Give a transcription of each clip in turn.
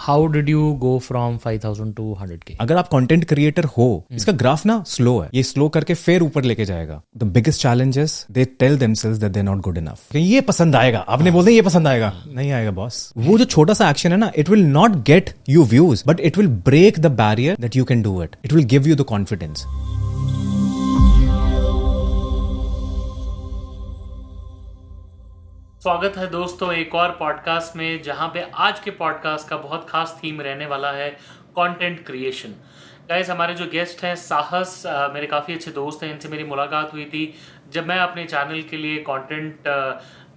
How did you go from 5,000 to 100K? अगर आप content creator हो, इसका ग्राफ ना स्लो है, ये स्लो करके फिर ऊपर लेके जाएगा. The biggest challenge is they tell themselves that they are not good enough. ये पसंद आएगा, आपने बोल दिया ये पसंद आएगा, नहीं आएगा बॉस. वो जो छोटा सा एक्शन है ना, it will not get you views, but it will break the barrier that you can do it. It will give you the confidence. स्वागत है दोस्तों एक और पॉडकास्ट में, जहां पे आज के पॉडकास्ट का बहुत खास थीम रहने वाला है कंटेंट क्रिएशन. गाइस, हमारे जो गेस्ट हैं साहस, मेरे काफ़ी अच्छे दोस्त हैं. इनसे मेरी मुलाकात हुई थी जब मैं अपने चैनल के लिए कंटेंट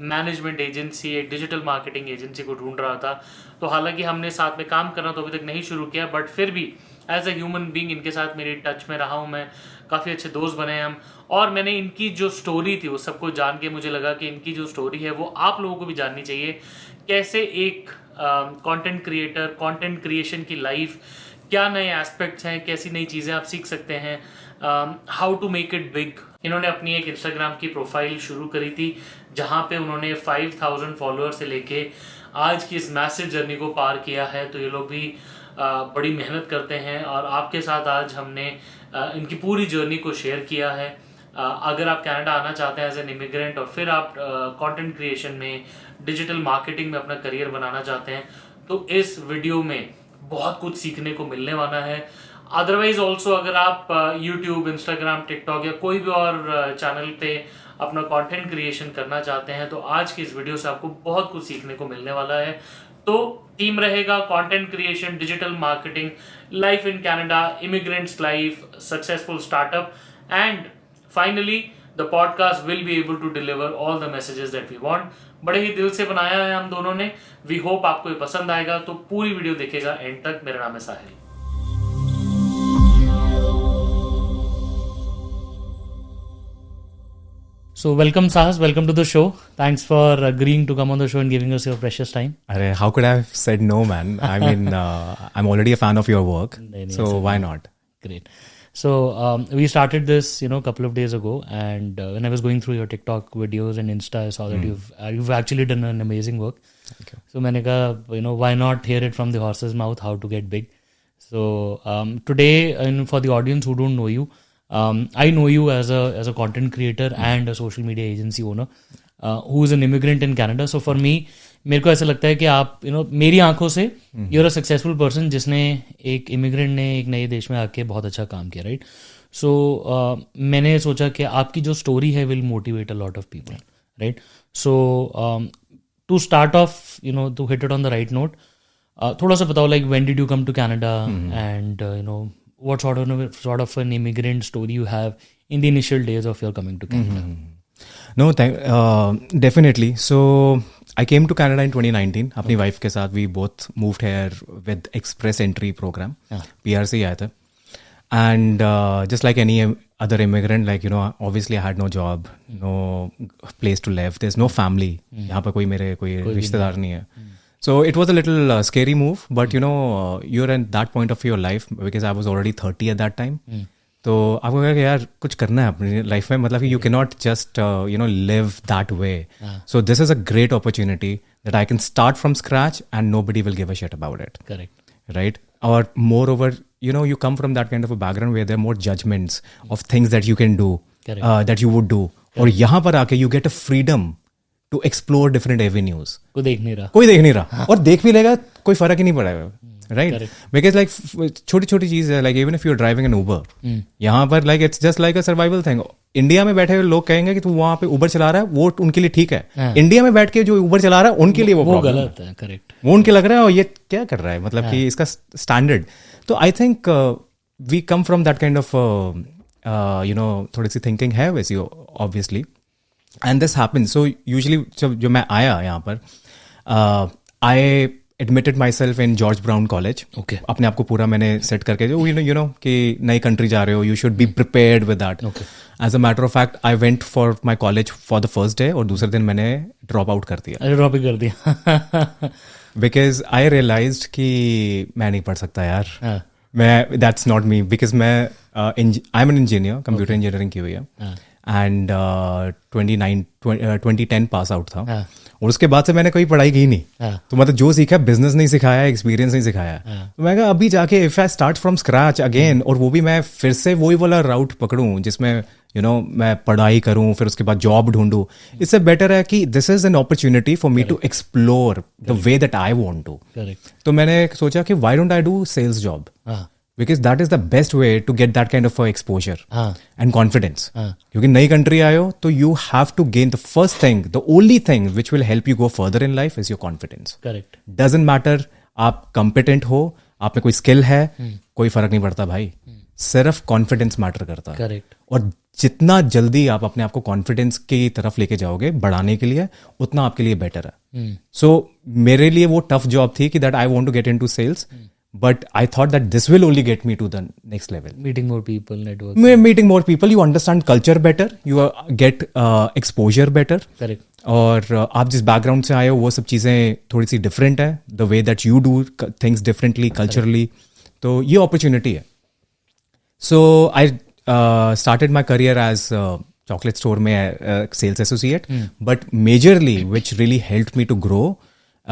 मैनेजमेंट एजेंसी, एक डिजिटल मार्केटिंग एजेंसी को ढूंढ रहा था. तो हालांकि हमने साथ में काम करना तो अभी तक नहीं शुरू किया, बट फिर भी एज ए ह्यूमन बीइंग इनके साथ मेरी टच में रहा हूँ मैं. काफ़ी अच्छे दोस्त बने हैं हम, और मैंने इनकी जो स्टोरी थी वो सबको जान के मुझे लगा कि इनकी जो स्टोरी है वो आप लोगों को भी जाननी चाहिए. कैसे एक कंटेंट क्रिएटर, कंटेंट क्रिएशन की लाइफ, क्या नए एस्पेक्ट्स हैं, कैसी नई चीज़ें आप सीख सकते हैं, how to make it big. इन्होंने अपनी एक इंस्टाग्राम की प्रोफाइल शुरू करी थी जहाँ पे उन्होंने 5,000 फॉलोअर से लेके आज की इस मैसिव जर्नी को पार किया है. तो ये लोग भी बड़ी मेहनत करते हैं, और आपके साथ आज हमने इनकी पूरी जर्नी को शेयर किया है. अगर आप कनाडा आना चाहते हैं एज एन इमिग्रेंट, और फिर आप कंटेंट क्रिएशन में, डिजिटल मार्केटिंग में अपना करियर बनाना चाहते हैं, तो इस वीडियो में बहुत कुछ सीखने को मिलने वाला है. अदरवाइज ऑल्सो अगर आप यूट्यूब, इंस्टाग्राम, टिकटॉक या कोई भी और चैनल पे अपना कंटेंट क्रिएशन करना चाहते हैं, तो आज की इस वीडियो से आपको बहुत कुछ सीखने को मिलने वाला है. तो थीम रहेगा content creation, digital marketing, life in Canada, immigrants life, successful startup, and finally the podcast will be able to deliver all the messages that we want. बड़े ही दिल से बनाया है हम दोनों ने. वी होप आपको ये पसंद आएगा, तो पूरी वीडियो देखेगा एंड तक. मेरा नाम है साहिल. So welcome Sahas, welcome to the show. Thanks for agreeing to come on the show and giving us your precious time. How could I have said no, man? I mean, I'm already a fan of your work, so why not? Great. So we started this, a couple of days ago, and when I was going through your TikTok videos and Insta, I saw that you've actually done an amazing work. Okay. So मैंने कहा, why not hear it from the horse's mouth how to get big? So today, for the audience who don't know you, I know you as a content creator and a social media agency owner who is an immigrant in Canada. So for me, मेरे को ऐसा लगता है कि आप मेरी आंखों से you're a successful person जिसने एक immigrant ने एक नए देश में आके बहुत अच्छा काम किया, right? So मैंने सोचा कि आपकी जो story है will motivate a lot of people, right? So to start off, to hit it on the right note, थोड़ा सा बताओ, like when did you come to Canada, and what sort of an immigrant story you have in the initial days of your coming to Canada? No, definitely. So I came to Canada in 2019. अपनी wife के साथ we both moved here with express entry program. PR से आए थे. And just like any other immigrant, like obviously I had no job, no place to live. There's no family. यहाँ पर कोई रिश्तेदार नहीं है. So it was a little scary move, but you're at that point of your life, because I was already 30 at that time. तो आपको कहा कि यार कुछ करना है अपनी लाइफ में, मतलब you cannot just live that way. So this is a great opportunity that I can start from scratch and nobody will give a shit about it. Correct. Right? Or moreover, you come from that kind of a background where there are more judgments of things that you can do, that you would do. और यहाँ पर आके you get a freedom to explore different avenues. कोई देख नहीं रहा और देख भी लेगा कोई फर्क ही नहीं पड़ेगा, right? Because like छोटी चीज है, like even if you're driving an Uber, यहाँ पर like it's just like a survival thing. India में बैठे हुए लोग कहेंगे कि तू वहाँ पे उबर चला रहा है, वो उनके लिए ठीक है. इंडिया में बैठ के जो उबर चला रहा है उनके लिए वो गलत है. करेक्ट. वो उनके लग रहा है और ये क्या कर रहा है, मतलब कि इसका स्टैंडर्ड. तो I think we come from that kind of थोड़ी सी थिंकिंग है वैसी, obviously. And this happened. So usually जो मैं आया यहाँ पर, I admitted myself in George Brown College. Okay. अपने आप को पूरा मैंने सेट करके जो कि नई कंट्री जा रहे हो, you should be prepared with that. Okay. As a matter of fact, I went for my college for the first day, और दूसरे दिन मैंने ड्रॉप आउट कर दिया. ड्रॉप ही कर दिया. Because I realized कि मैं नहीं पढ़ सकता यार. That's not me. Because I'm an engineer, computer engineering की हुई है. And 2010 पास आउट था. और उसके बाद से मैंने कोई पढ़ाई की नहीं। हाँ। तो मतलब जो सीखा बिजनेस नहीं सिखाया, एक्सपीरियंस नहीं सिखाया। तो मैं कहा अभी जाके if I start from scratch again, और वो भी मैं फिर से वही वाला राउट पकड़ूं जिसमें मैं पढ़ाई करूं फिर उसके बाद जॉब ढूंढूं, इससे बेटर है कि this is an opportunity for me to explore the way that I want to. तो मैंने सोचा कि why don't I do sales job, because that is the best way to get that kind of exposure and confidence. क्योंकि नई country आए हो तो you have to gain the first thing, the only thing which will help you go further in life is your confidence. Correct. Doesn't matter आप competent हो, आप में कोई स्किल है, कोई फर्क नहीं पड़ता भाई, सिर्फ कॉन्फिडेंस मैटर करता है। करेक्ट। और जितना जल्दी आप अपने आप को कॉन्फिडेंस की तरफ लेके जाओगे बढ़ाने के लिए, उतना आपके लिए बेटर है। सो मेरे लिए वो टफ जॉब थी कि that I want to get into sales, but I thought that this will only get me to the next level. Meeting more people, network. Meeting more people, you understand culture better, you get exposure better. Correct. और आप जिस background से आए हो वो सब चीज़ें थोड़ी सी डिफरेंट है, the way that you do things differently culturally, तो ये अपॉर्चुनिटी है। So I started my career as chocolate store में sales associate, but majorly which really helped me to grow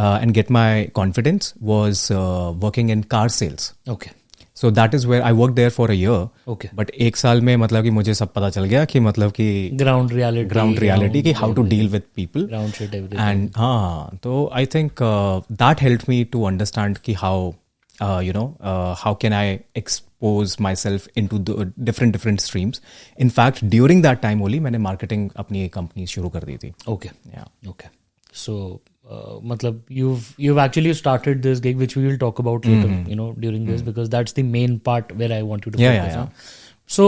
and get my confidence was working in car sales. Okay. So that is where I worked there for a year. Okay. But एक साल में मतलब कि मुझे सब पता चल गया कि मतलब कि ground reality कि how to deal with people. Ground shit everything. And हाँ, तो I think that helped me to understand कि how how can I expose myself into the different streams. In fact, during that time only मैंने marketing अपनी company शुरू कर दी थी. Okay. Yeah. Okay. So matlab you've actually started this gig, which we will talk about later, during this, because that's the main part where I want you to focus on. So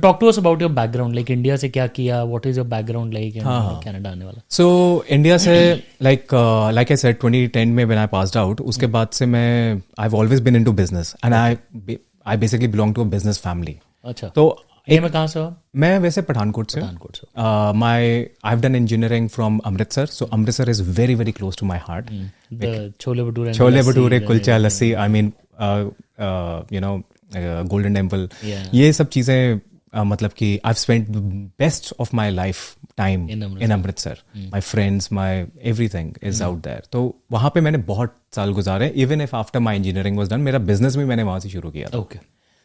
talk to us about your background, like India से क्या किया, what is your background like, and Canada आने वाला. So India से like I said 2010 में when I passed out, उसके बाद से मैं I've always been into business and I basically belong to a business family. अच्छा. तो मैं कहाँ से हो? मैं वैसे पठानकोट से। I've done engineering from Amritsar, so Amritsar is very very close to my heart. The chole bhature kulcha lassi, I mean Golden Temple, ये सब चीज़ें मतलब कि I've spent the best of my life time in Amritsar. My friends, my everything is out there. तो वहाँ पे मैंने बहुत साल गुजारे, even if after my engineering was done, मेरा business भी मैंने वहाँ से शुरू किया था। Okay.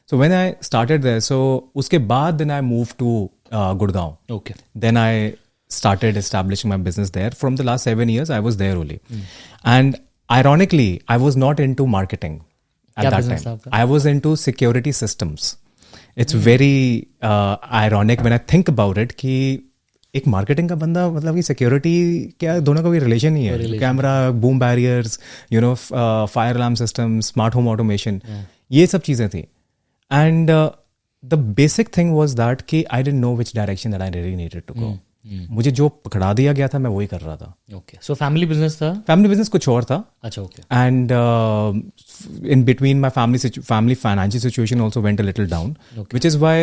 So when I started there, so उसके बाद then I moved to Gurgaon. Okay. Then I started establishing my business there. From the last 7 years, I was there only. And ironically, I was not into marketing at that time. I was into security systems. It's very ironic when I think about it कि एक marketing का बंदा मतलब कि security क्या, दोनों का कोई रिलेशन नहीं है। Camera, boom barriers, fire alarm system, smart home automation, ये सब चीज़ें थी। And the basic thing was that कि I didn't know which direction that I really needed to go. मुझे जो पकड़ा दिया गया था मैं वही कर रहा था। Okay. So family business था? Family business कुछ और था। अच्छा, okay. And in between my family financial situation also went a little down, which is why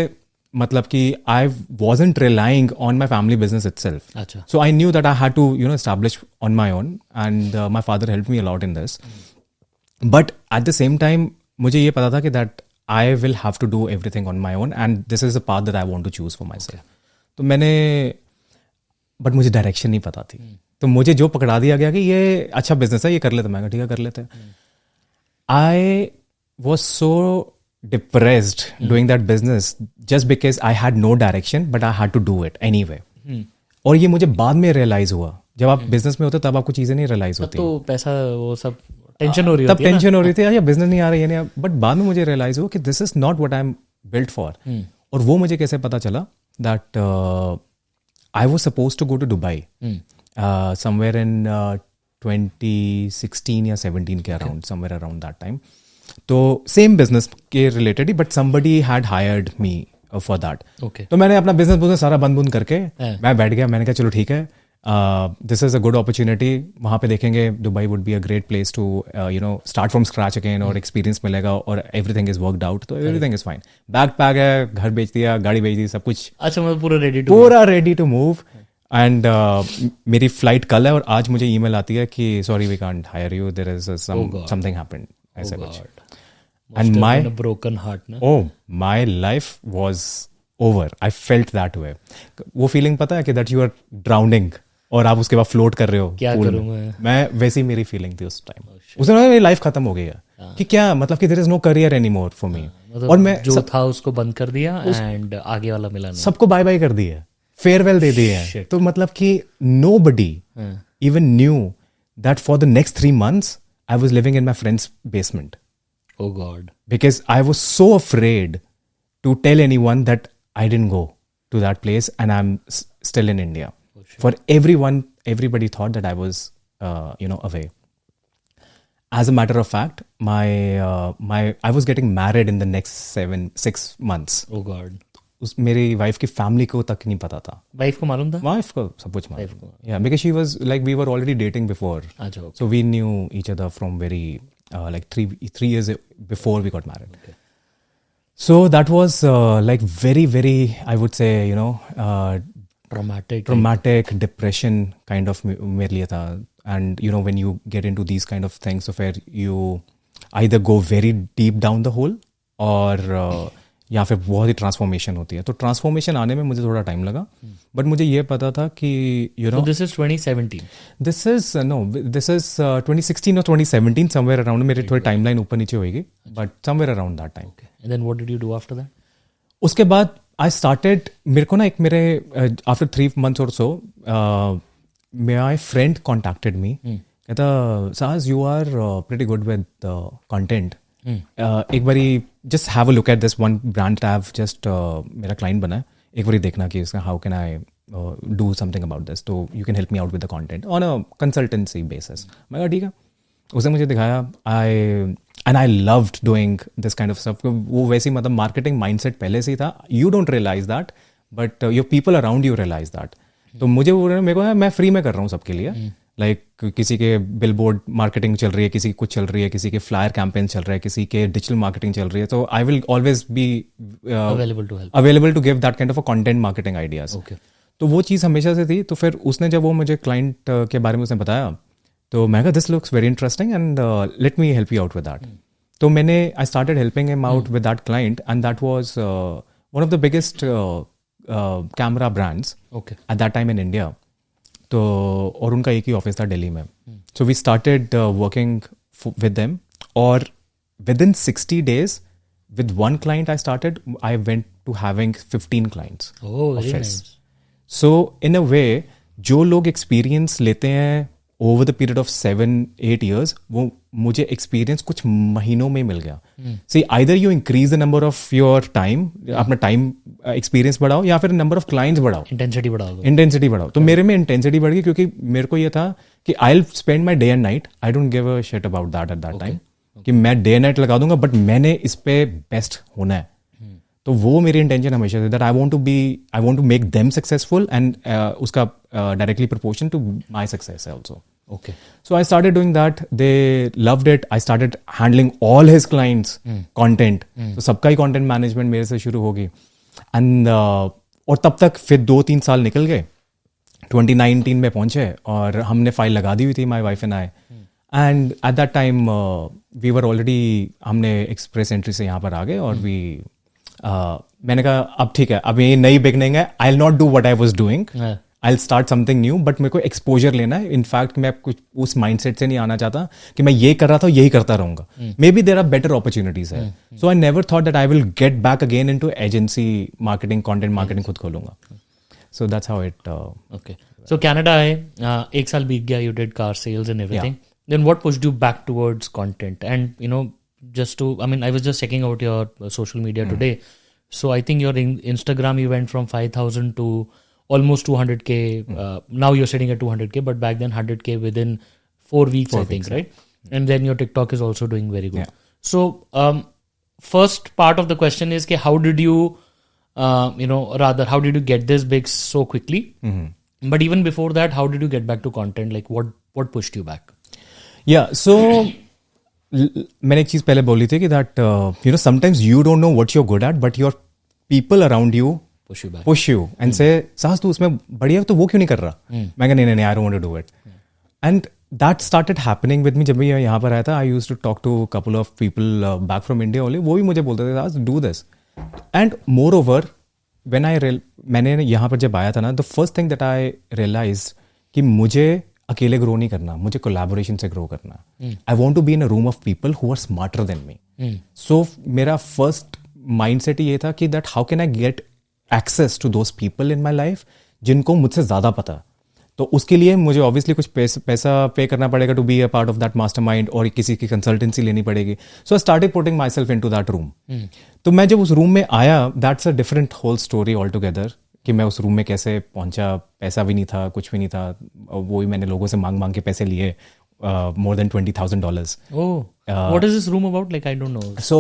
मतलब कि I wasn't relying on my family business itself. अच्छा. So I knew that I had to establish on my own, and my father helped me a lot in this. But at the same time मुझे ये पता था कि that I will have to do everything on my own, and this is the path that I want to choose for myself. तो मैंने, but मुझे direction नहीं पता थी, तो मुझे जो पकड़ा दिया गया कि ये अच्छा बिजनेस है, ये कर लेते, मैं ठीक है कर लेते। I was so depressed doing that business just because I had no direction, but I had to do it anyway. और ये मुझे बाद में रियलाइज हुआ, जब आप बिजनेस में होते तब आपको चीजें नहीं रियलाइज होती। तो पैसा वो सब टेंशन हो रही तब टेंशन हो रही थी, यार बिजनेस नहीं आ रही है, बट बाद में मुझे रियलाइज हुआ कि this is not what I am built for. और वो मुझे कैसे पता चला that I was supposed to go to Dubai somewhere in 2016 या 17 के around, somewhere around that time. तो सेम बिजनेस के रिलेटेड ही, but somebody had hired me for that. तो मैंने अपना बिजनेस सारा बंद करके मैं बैठ गया, मैंने कहा चलो ठीक है, this is a good opportunity, वहाँ पे देखेंगे, Dubai would be a great place to start from scratch again, और एक्सपीरियंस मिलेगा, और एवरीथिंग इज वर्कड आउट, तो everything is fine. Bag pack है, घर बेच दिया, गाड़ी बेच दी, सब कुछ अच्छा, मतलब पूरा रेडी टू मूव। एंड मेरी फ्लाइट कल है, और आज मुझे ईमेल आती है कि sorry we can't hire you, there is something happened, ऐसा कुछ। एंड माय ब्रोकन हार्ट ना, oh my life was over, I felt that way. वो फीलिंग पता है कि दैट यू आर ड्राउनिंग और आप उसके बाद फ्लोट कर रहे हो क्या pool करूं में। मैं वैसी मेरी फीलिंग थी उस टाइम। उसने मेरी लाइफ खत्म हो गई है कि क्या मतलब कि there is no career any more for me. और मैं जो था उसको बंद कर दिया एंड आगे वाला मिला नहीं। सबको बाय बाय कर दी है, फेयरवेल दे दी है। तो मतलब कि nobody even knew that for the next 3 months I was living in my friend's basement Oh God. because I was so afraid to tell anyone that I didn't go to that place and I'm still in India. For everybody thought that I was away. As a matter of fact, I was getting married in the next 6 months. Oh God. मेरी wife की family को तक नहीं पता था। Wife को मालूम था? वाइफ को सब कुछ मालूम। Yeah, because she was like we were already dating before. अच्छा, okay. So we knew each other from very like 3 years before we got married. Okay. So that was like very very I would say traumatic depression kind of मेरे लिए था। And when you get into these kind of things, so where you either go very deep down the hole or या फिर बहुत ही transformation होती है। तो transformation आने में मुझे थोड़ा टाइम लगा, बट मुझे ये पता था कि दिस इज 2017, दिस इज 2016 और 2017 समवेयर अराउंड। मेरे थोड़ी टाइमलाइन ऊपर नीचे होगी, but somewhere around that time. And then what did you do after that? उसके बाद आई स्टार्टेड, मेरे को ना आफ्टर 3 months और so my friend contacted me, कहता says you are pretty good with content, एक बारी just have a look at this one brand Tav, just मेरा क्लाइंट बना है, एक बारी देखना कि इसका how can I do something about this, तो you can help me out with the content on a consultancy basis. मैं कहा ठीक है। उसने मुझे दिखाया, I loved doing this kind of stuff. वो वैसे ही मतलब मार्केटिंग माइंडसेट पहले से ही था। You don't realise that but your people around you realise that. तो मुझे वो मेरे को मैं फ्री में कर रहा हूँ सबके लिए। लाइक किसी के बिलबोर्ड मार्केटिंग चल रही है, किसी की कुछ चल रही है, किसी के फ्लायर कैंपेन चल रहा है, किसी के डिजिटल मार्केटिंग चल रही है, तो I will always be available to give that kind of a content marketing ideas. तो वो चीज़ हमेशा से थी। तो फिर उसने जब वो मुझे क्लाइंट के बारे में उसने बताया, तो मैं कहा this looks very interesting and let me help you out with that. तो मैंने I started helping him out with that client and that was one of the biggest camera brands at that time in India. तो और उनका एक ही office था दिल्ली में। So we started working with them, और with in 60 days with one client I went to having 15 clients. Oh, very nice. So in a way, जो लोग एक्सपीरियंस लेते हैं over the period of 7-8 years, वो मुझे experience कुछ महीनों में मिल गया। See either you increase the number of your time, अपना टाइम एक्सपीरियंस बढ़ाओ, या फिर नंबर ऑफ क्लाइंट्स बढ़ाओो, इंटेंसिटी बढ़ाओ। तो मेरे में इंटेंसिटी बढ़ गई, क्योंकि मेरे को ये था कि I will spend my day and night, I don't give a shit about that at that time, कि मैं डे एंड नाइट लगा दूंगा, बट मैंने इस पे बेस्ट होना है। तो वो मेरी इंटेंशन हमेशा से that I want to make them successful and उसका directly proportion to my success है also. Okay. So I started doing that. They loved it. I started handling all his clients' content. So सबका ही content management मेरे से शुरू होगी। And और तब तक फिर 2-3 साल निकल गए, 2019 में पहुंचे और हमने फाइल लगा दी हुई थी, my wife and I. And at that time we were already, हमने एक्सप्रेस एंट्री से यहाँ पर आ गए और मैंने कहा अब ठीक है, अब ये नई बिगनिंग है, I'll not do what I was doing. I'll start something new, but मेरे को एक्सपोजर लेना है। इनफैक्ट मैं कुछ उस माइंडसेट से नहीं आना चाहता कि मैं ये कर रहा था यही करता रहूंगा। Maybe there are better opportunities है। So I never thought that I will get back again into agency marketing, content marketing खुद खोलूंगा। So that's how it. Okay, so Canada आए, 1 साल बीत गया, you did car sales and everything, then what pushed you back towards content? And you know, just to, I mean, I was just checking out your social media today. So I think your Instagram, you went from 5,000 to almost 200K. Now you're sitting at 200K, but back then 100K within 4 weeks, I think, right? And then your TikTok is also doing very good. So first part of the question is, how did you, how did you get this big so quickly? But even before that, how did you get back to content? Like what pushed you back? Yeah, so मैंने एक चीज़ पहले बोली थी कि that sometimes you don't know what you're good at, but your people around you push you and say साहस तू उसमें बढ़िया, तो वो क्यों नहीं कर रहा? मैं कहा नहीं, I don't want to do it. And that started happening with me. जब मैं यहाँ पर आया था, I used to talk to a couple of people back from India only. वो भी मुझे बोलते थे साहस do this. And moreover, when मैंने यहाँ पर जब आया था ना, the first thing that I realized कि मुझे अकेले ग्रो नहीं करना, मुझे कोलैबोरेशन से ग्रो करना। I want to be in a room of people who are smarter than me. So मेरा फर्स्ट माइंडसेट ये था कि that how can I get access to those people in my life जिनको मुझसे ज़्यादा पता। तो उसके लिए मुझे ऑब्वियसली कुछ पैसा पे करना पड़ेगा to be a part of that mastermind, और किसी की कंसल्टेंसी लेनी पड़ेगी। So I started putting myself into that room. तो मैं जब उस रूम में आया, that's a different whole story all together, कि मैं उस रूम में कैसे पहुंचा। पैसा भी नहीं था, कुछ भी नहीं था, वो ही मैंने लोगों से मांग के पैसे लिए, more than $20,000. Oh, what is this room about? Like, I don't know. So,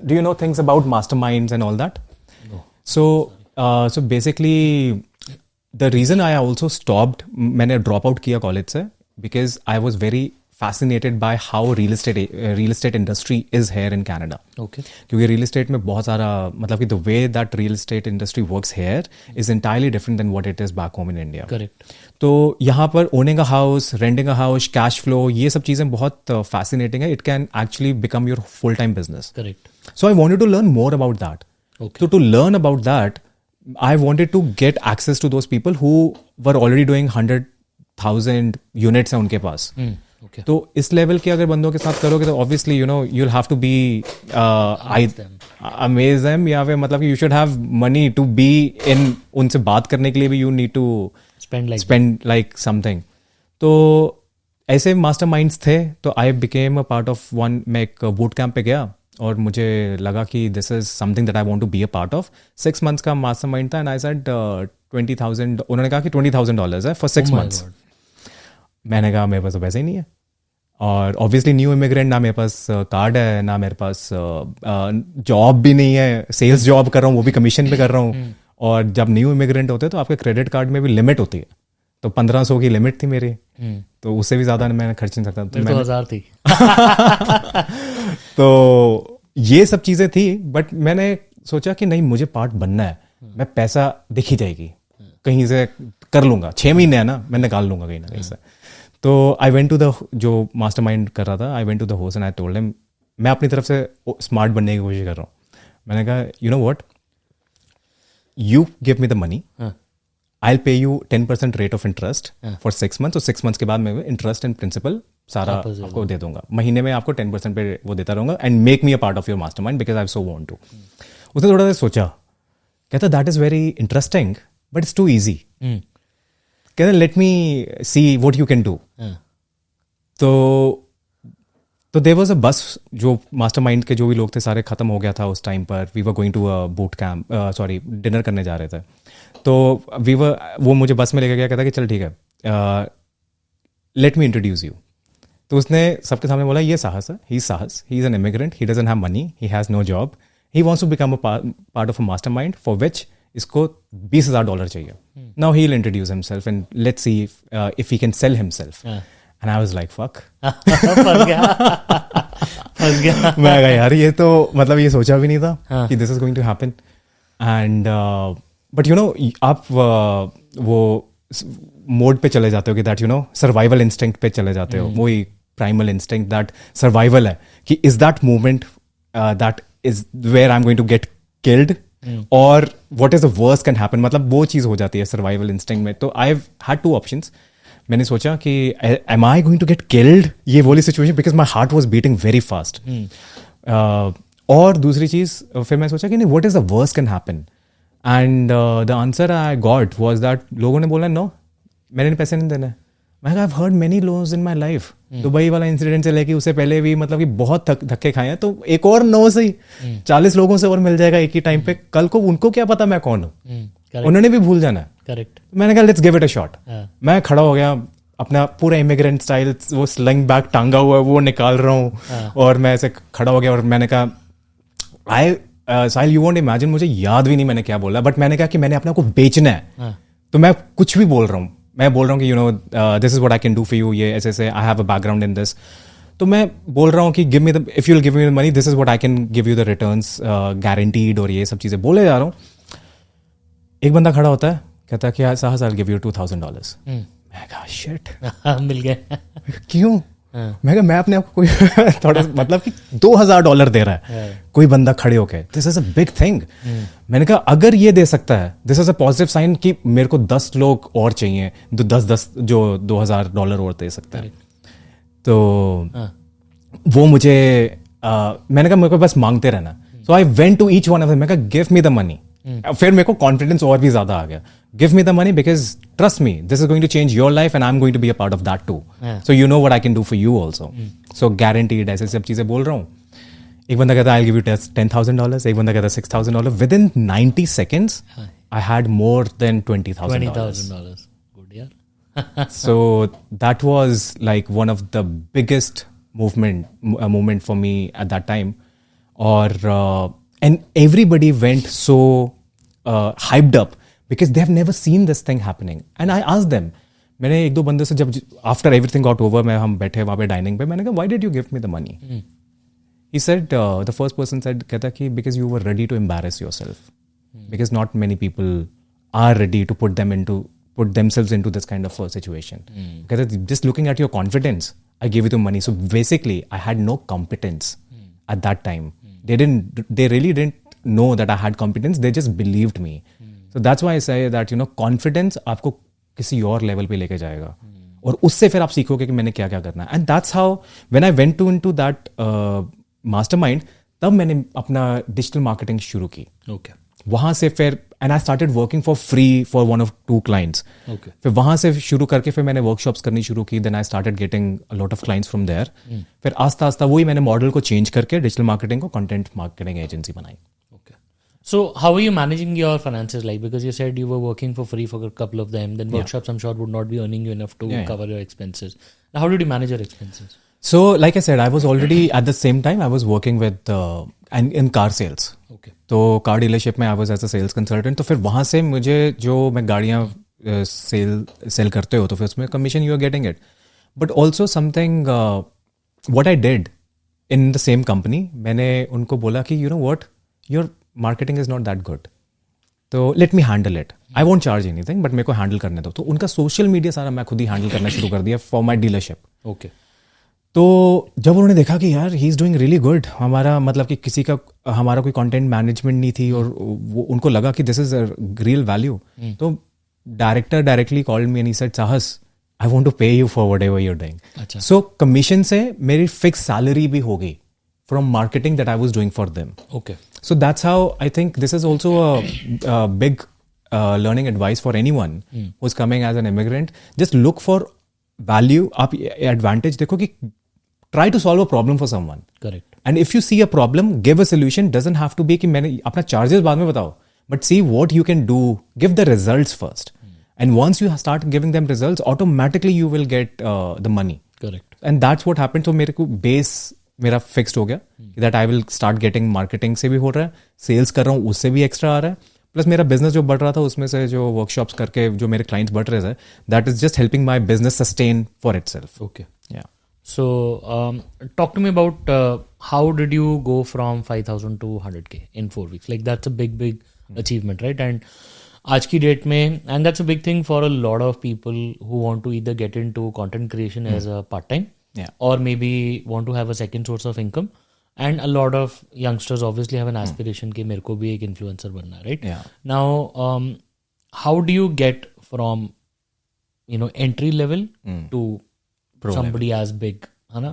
do you know things about masterminds and all that? No. So basically, the reason I also stopped, मैंने drop out किया college से, because I was very fascinated by how real estate industry is here in Canada. Okay. क्योंकि real estate में बहुत सारा, मतलब कि the way that real estate industry works here is entirely different than what it is back home in India. Correct. तो यहाँ पर owning a house, renting a house, cash flow, ये सब चीज़ें बहुत fascinating है. It can actually become your full-time business. Correct. So I wanted to learn more about that. Okay. So to learn about that, I wanted to get access to those people who were already doing 100,000 units हैं उनके पास. Okay. तो इस level के अगर बंदों के साथ करोगे तो obviously you know you'll have to be amaze them, या फिर मतलब कि you should have money to be in, उनसे बात करने के लिए भी you need to spend like something. तो ऐसे मास्टरमाइंड्स थे. तो I became a part of one. मैं एक बूट कैंप पे गया और मुझे लगा कि this is something that I want to be a part of. 6 months का मास्टरमाइंड था एंड आई सेड 20,000. उन्होंने कहा कि $20,000 है फॉर 6 months. मैंने कहा मेरे पास तो पैसे ही नहीं है, और ऑब्वियसली न्यू इमिग्रेंट, ना मेरे पास कार्ड है, ना मेरे पास जॉब भी नहीं है. सेल्स जॉब कर रहा हूँ, वो भी कमीशन पे कर रहा हूँ. और जब न्यू इमिग्रेंट होते हैं तो आपके क्रेडिट कार्ड में भी लिमिट होती है. तो 1,500 की लिमिट थी मेरी, तो उससे भी ज़्यादा मैंने खर्च नहीं सकता. तो 1,000 थी. तो ये सब चीज़ें थी, बट मैंने सोचा कि नहीं, मुझे पार्ट बनना है. मैं पैसा दिख ही जाएगी, कहीं से कर लूँगा. 6 महीने है ना, मैं निकाल लूँगा कहीं ना कहीं से. तो आई वेंट टू द, जो मास्टरमाइंड कर रहा था, I went to the host and I told him, मैं अपनी तरफ से स्मार्ट बनने की कोशिश कर रहा हूँ. मैंने कहा you know what, you give me the money, I will pay you 10% rate of interest for 6 months. तो 6 months के बाद मैं इंटरेस्ट एंड प्रिंसिपल सारा आपको दे दूंगा. महीने में आपको 10% पे वो देता रहूंगा, and make me a part of your mastermind because I so want to. उसने थोड़ा सा सोचा, कहता that is very interesting but it's too easy. कहते let me see what you can do. तो देयर वाज अ बस, जो mastermind के जो भी लोग थे सारे खत्म हो गया था उस टाइम पर. We were going to a boot camp, sorry dinner करने जा रहे थे. तो वो मुझे बस में लेकर गया, कहता कि चल ठीक है, लेट मी इंट्रोड्यूस यू. तो उसने सबके सामने बोला ये साहस है, he is an immigrant, he doesn't have money, he has no job, he wants to become a part of a mastermind for which इसको $20,000 चाहिए. Now he will introduce himself and let's see if he can sell himself. And I was like fuck. फंस गया. मैं कहा यार ये तो मतलब ये सोचा भी नहीं था कि this is going to happen. And but you know आप वो मोड पे चले जाते हो कि that you know survival instinct पे चले जाते हो. वही प्राइमल इंस्टिंक्ट, दैट सर्वाइवल है कि is that movement that is where I am going to get killed और what is the worst can happen. मतलब वो चीज़ हो जाती है सर्वाइवल इंस्टिंक्ट में. तो आई हैव हैड 2 options. मैंने सोचा कि am I going to get killed, ये वाली situation, because my heart was beating very fast. और दूसरी चीज़ फिर मैं सोचा कि नहीं, what is the worst can happen. And the answer I got was that लोगों ने बोला नो, मैंने पैसे नहीं देने. मैं I have heard many loans in my life. Dubai वाला इंसिडेंट से लेके उससे पहले भी मतलब कि बहुत धक्के खाए हैं. तो एक और नो से ही 40 लोगों से और मिल जाएगा एक ही टाइम पे. कल को उनको क्या पता मैं कौन हूँ, उन्होंने भी भूल जाना है. करेक्ट. मैंने कहा let's give it a shot. मैं खड़ा हो गया, अपना पूरा इमिग्रेंट स्टाइल, वो स्लिंग बैग टांगा हुआ है वो निकाल रहा हूँ, और मैं ऐसे खड़ा हो गया और मैंने कहा साहिल यू वोंट इमेजिन, मुझे याद भी नहीं मैंने क्या बोला, बट मैंने कहा कि मैंने अपने को बेचना है. तो मैं कुछ भी बोल रहा हूँ, मैं बोल रहा हूँ कि you no this is what I can do for you, ये ऐसे ऐसे, I have a background in this. तो मैं बोल रहा हूँ कि give me the, if you will give me the money, this is what I can give you the returns guaranteed, और ये सब चीज़ें बोले जा रहा हूँ. एक बंदा खड़ा होता है, कहता है कि साहस आई विल गिव यू $2,000. मैं कहा शिट, मिल गया. क्यों? मैं कहा मैं अपने आप को कोई थोड़ा मतलब कि $2,000 दे रहा है कोई बंदा खड़े होके, this is a big thing. मैंने कहा अगर ये दे सकता है, this is a positive sign कि मेरे को 10 लोग और चाहिए जो 10 जो $2,000 और दे सकते हैं। तो वो मुझे मैंने कहा मेरे को बस मांगते रहना। So I went to each one of them, मैं कहा गिव मी द मनी। फिर मेरे को कॉन्फिडेंस और भी ज्यादा आ गया, give me the money because trust me this is going to change your life and I am going to be a part of that too, so you know what I can do for you also. So guaranteed ऐसे सब चीजें बोल रहा हूँ। एक बंदा कहता है आई गिव यू $10,000, एक बंदा कहता है $6,000। With in 90 seconds I had more than $20,000। Good यार। So that was like one of the biggest moment for me at that time. And everybody went so hyped up because they have never seen this thing happening. And I asked them, मैंने एक दो बंदे से जब after everything got over हम बैठे वहाँ पे डाइनिंग पे, मैंने कहा why did you give me the money? He said, the first person said, कहता कि because you were ready to embarrass yourself. Because not many people are ready to put themselves into this kind of a situation. कहता just looking at your confidence, I gave you the money. So basically, I had no competence at that time. They really didn't know that I had competence. They just believed me. So that's why I say that, confidence आपको किसी और level पे लेके जाएगा और उससे फिर आप सीखोगे कि मैंने क्या क्या करना है। And that's how when I went to into that mastermind, तब मैंने अपना डिजिटल मार्केटिंग शुरू की। ओके। वहाँ से फिर and I started working for free for 1 or 2 clients. Okay. फिर वहाँ से शुरू करके फिर मैंने वर्कशॉप्स करनी शुरू की। Then I started getting a lot of clients from there. फिर आस्ता आस्ता वही मैंने मॉडल को चेंज करके डिजिटल मार्केटिंग को कंटेंट मार्केटिंग एजेंसी बनाई। Okay. So how are you managing your finances like? Because you said you were working for free for a couple of them. Then workshops, I'm sure, would not be earning you enough to cover your expenses. Now, how did you manage your expenses? So, like I said, I was already at the same time I was working with in car sales. Okay. तो car dealership में I was as a sales consultant. तो फिर वहाँ से मुझे जो मैं गाड़ियाँ सेल करते हो तो फिर उसमें commission you are getting it. But also something what I did in the same company, मैंने उनको बोला कि you know what, your marketing is not that good, तो let me handle it. I won't charge anything but मेरे को handle करने दो। तो उनका सोशल मीडिया सारा मैं खुद ही हैंडल करना शुरू कर दिया फॉर माई डीलरशिप। ओके। तो जब उन्होंने देखा कि यार he is doing really good, हमारा मतलब कि किसी का हमारा कोई कंटेंट मैनेजमेंट नहीं थी और वो उनको लगा कि this is a real value, तो director directly called me and he said, Sahas I want to pay you for whatever you are doing. So commission से मेरी फिक्स सैलरी भी हो गई from marketing that I was doing for them. Okay. So that's how I think this is also a big learning advice for anyone who's coming as an immigrant. Just look for value, आप advantage देखो कि try to solve a problem for someone. Correct. And if you see a problem, give a solution. Doesn't have to be कि मैंने अपना charges बाद में बताओ, but see what you can do. Give the results first. And once you start giving them results, automatically you will get the money. Correct. And that's what happened. तो मेरे को base मेरा फिक्स्ड हो गया that I will start getting, marketing से भी हो रहा है, सेल्स कर रहा हूँ उससे भी एक्स्ट्रा आ रहा है, प्लस मेरा बिजनेस जो बढ़ रहा था उसमें से जो वर्कशॉप्स करके जो मेरे क्लाइंट्स बढ़ रहे थे, that is just helping my business sustain for itself. Okay. So talk to me about how did you go from 5,000 to 100K in 4 weeks? Like that's a big achievement, right? And आज की date में, and that's a big thing for a lot of people who want to either get into content creation as a part-time, or maybe want to have a second source of income. And a lot of youngsters obviously have an aspiration कि मेरे को भी एक influencer बनना है, right? Now, how do you get from entry level to somebody as big, है ना?